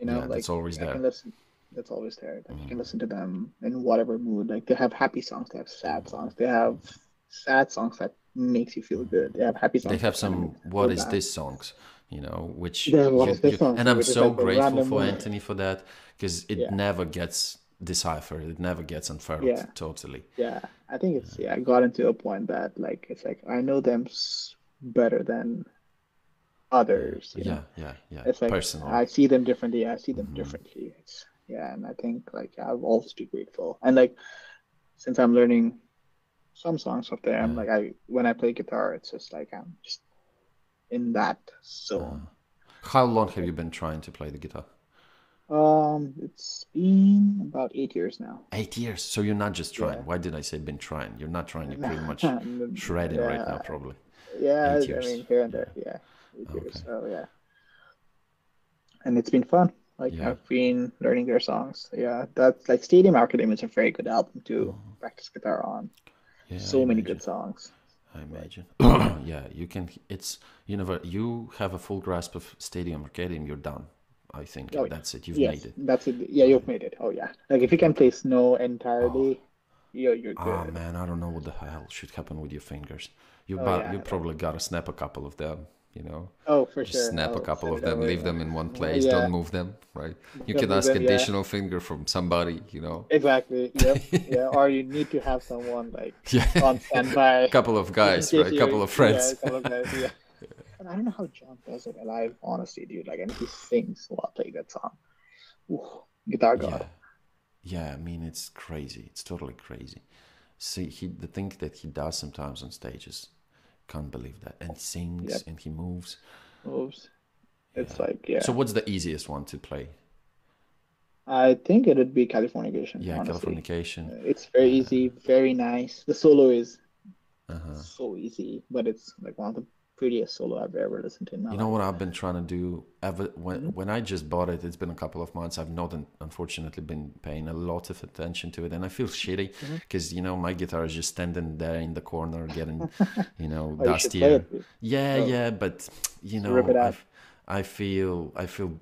Yeah, Like that's always I can there. listen. That's always there. Like you can listen to them in whatever mood. Like they have happy songs, they have sad songs, they have sad songs that makes you feel good. They have happy They songs have that kind of some makes you what feel is bad. this songs, which Then what is this song? and I'm Which is so like a grateful random for mood. Anthony for that because it Yeah, never gets deciphered. It never gets unfurled Yeah. totally. Yeah. I think it's yeah, I got into a point that like it's like I know them better than others, you know. Yeah, yeah, yeah. It's like Personally. I see them differently. I see them Hmm. differently. It's yeah, and I think like I'm always be grateful. And like since I'm learning some songs of them, Yeah. like I when I play guitar, it's just like I'm just in that zone. How long have you Like been trying to play the guitar? it's been about 8 years now. 8 years. So you're not just trying. Yeah. Why did I say been trying? You're not trying. You're pretty much shredding right now, Yeah. probably. Yeah, Eight I years. mean here and Yeah. there, yeah. 8 years. Okay. So yeah. And it's been fun. Like Yeah. I've been learning their songs. Yeah, that's like Stadium Arcadium is a very good album to practice guitar on. Yeah, I So many imagine. good songs. I Like imagine. Yeah, you can. It's you never. You have a full grasp of Stadium Arcadium. You're done. I think oh yeah. that's it. You've made Yes, it. that's it. Yeah, you've Right. made it. Oh yeah. Like if you can play Snow Oh, entirely, you're good. man, I don't know what the hell should happen with your fingers. Oh You yeah. probably gotta snap a couple of them. You know, Oh for just sure. snap a I'll couple send of it them, over. leave them in one place, don't Yeah. move them. Right. You Don't can move ask them. Yeah. additional finger from somebody. You know. Exactly. Yep. Yeah. Or you need to have someone like Yeah. on standby Couple of in guys, case right? Couple you of yeah, friends. a couple of guys. Yeah. And I don't know how John does it alive, honestly, dude. Like, and he sings while playing that song. Ooh, guitar god. Yeah. Yeah. I mean, it's crazy. It's totally crazy. See, the thing that he does sometimes on stages, can't believe that. And sings Yep, and he moves. moves. It's Yeah. like, So yeah. what's the easiest one to play? I think it would be Californication, Yeah, honestly. Californication. It's very easy, very nice. The solo is Uh-huh. so easy, but it's like one of the prettiest solo I've ever listened to in my You know life. what I've been trying to do ever Hmm. when I just bought it, it's been a couple of months. I've not unfortunately been paying a lot of attention to it, and I feel shitty Hmm. because my guitar is just standing there in the corner getting Oh, you should play dustier. it, dude. Yeah, Oh, yeah, but just rip it out. I feel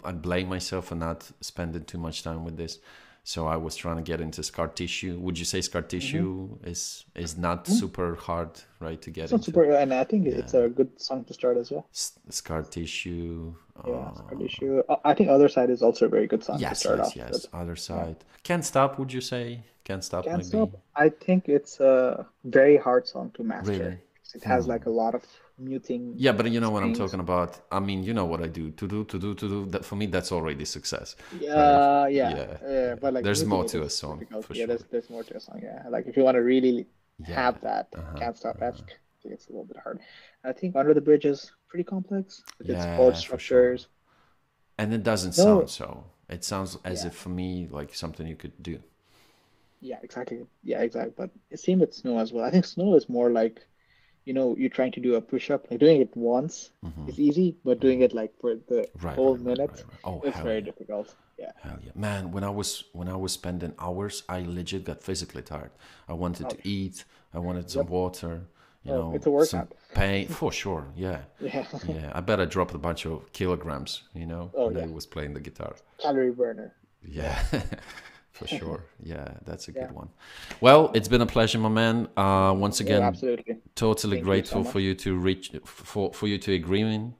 I blame myself for not spending too much time with this. So I was trying to get into Scar Tissue. Would you say Scar Hmm. Tissue is not super hard, right, to get It's not into? super, and I think it's Yeah, a good song to start as well. Scar Tissue. Yeah, Scar Tissue. I think Other Side is also a very good song to Yes, start yes, off yes. with. Other Yeah. side. Can't stop. Would you say? Can't stop. Can't Might be Stop. I think it's a very hard song to master. really. It has like a lot of muting Yeah, but you know what I'm strings. talking about. I mean, you know what I do. To do. That for me, that's already success, right? Yeah, yeah, Yeah, yeah. yeah. But like There's muting more it to a is song difficult. for Yeah, sure. there's more to a song. Yeah, like if you want to really Yeah. have that Uh-huh. Can't Stop esque, I think it's a little bit hard. I think Under the Bridge is pretty complex with its chord Yeah, for sure. structures. And it doesn't sound Snow, so. It sounds as yeah, if for me like something you could do. yeah, exactly. Yeah, exactly. But it seemed with Snow as well. I think Snow is more like you're trying to do a push-up, like doing it once is easy, but doing it like for the Right, whole right, right, right, minute, right. Oh, it's hell very yeah. difficult. Yeah. Hell yeah, man! When I was spending hours, I legit got physically tired. I wanted Oh, to eat. I wanted some yep. water. Oh, it's a Some workout. pain for sure. Yeah, Yeah. yeah. I bet I dropped a bunch of kilograms. Oh, When I yeah. was playing the guitar. Calorie burner. Yeah. Yeah, for sure. Yeah, that's a Yeah. good one. Well, it's been a pleasure, my man. Once Yeah, again, absolutely. totally Thank you so grateful for much. you to reach for you to agree in.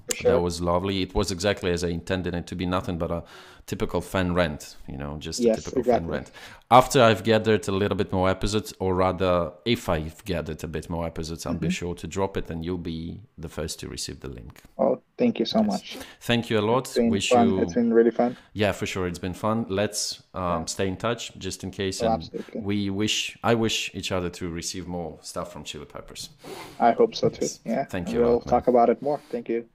For That sure. was lovely. It was exactly as I intended it to be. Nothing but a typical fan rant. Just a Yes, typical fan exactly. rant. After I've gathered a little bit more episodes, or rather, if I've gathered a bit more episodes, I'll be Hmm. sure to drop it, and you'll be the first to receive the link. Oh, thank you so Yes. much. Thank you a It's lot. been Wish fun. It's you been really fun. yeah, for sure. It's been fun. Let's Yeah. stay in touch just in case, Oh, and absolutely. I wish each other to receive more stuff from Chili Peppers. I hope so too. Yes. Yeah. Thank And you a we'll lot, man. talk about it more. Thank you.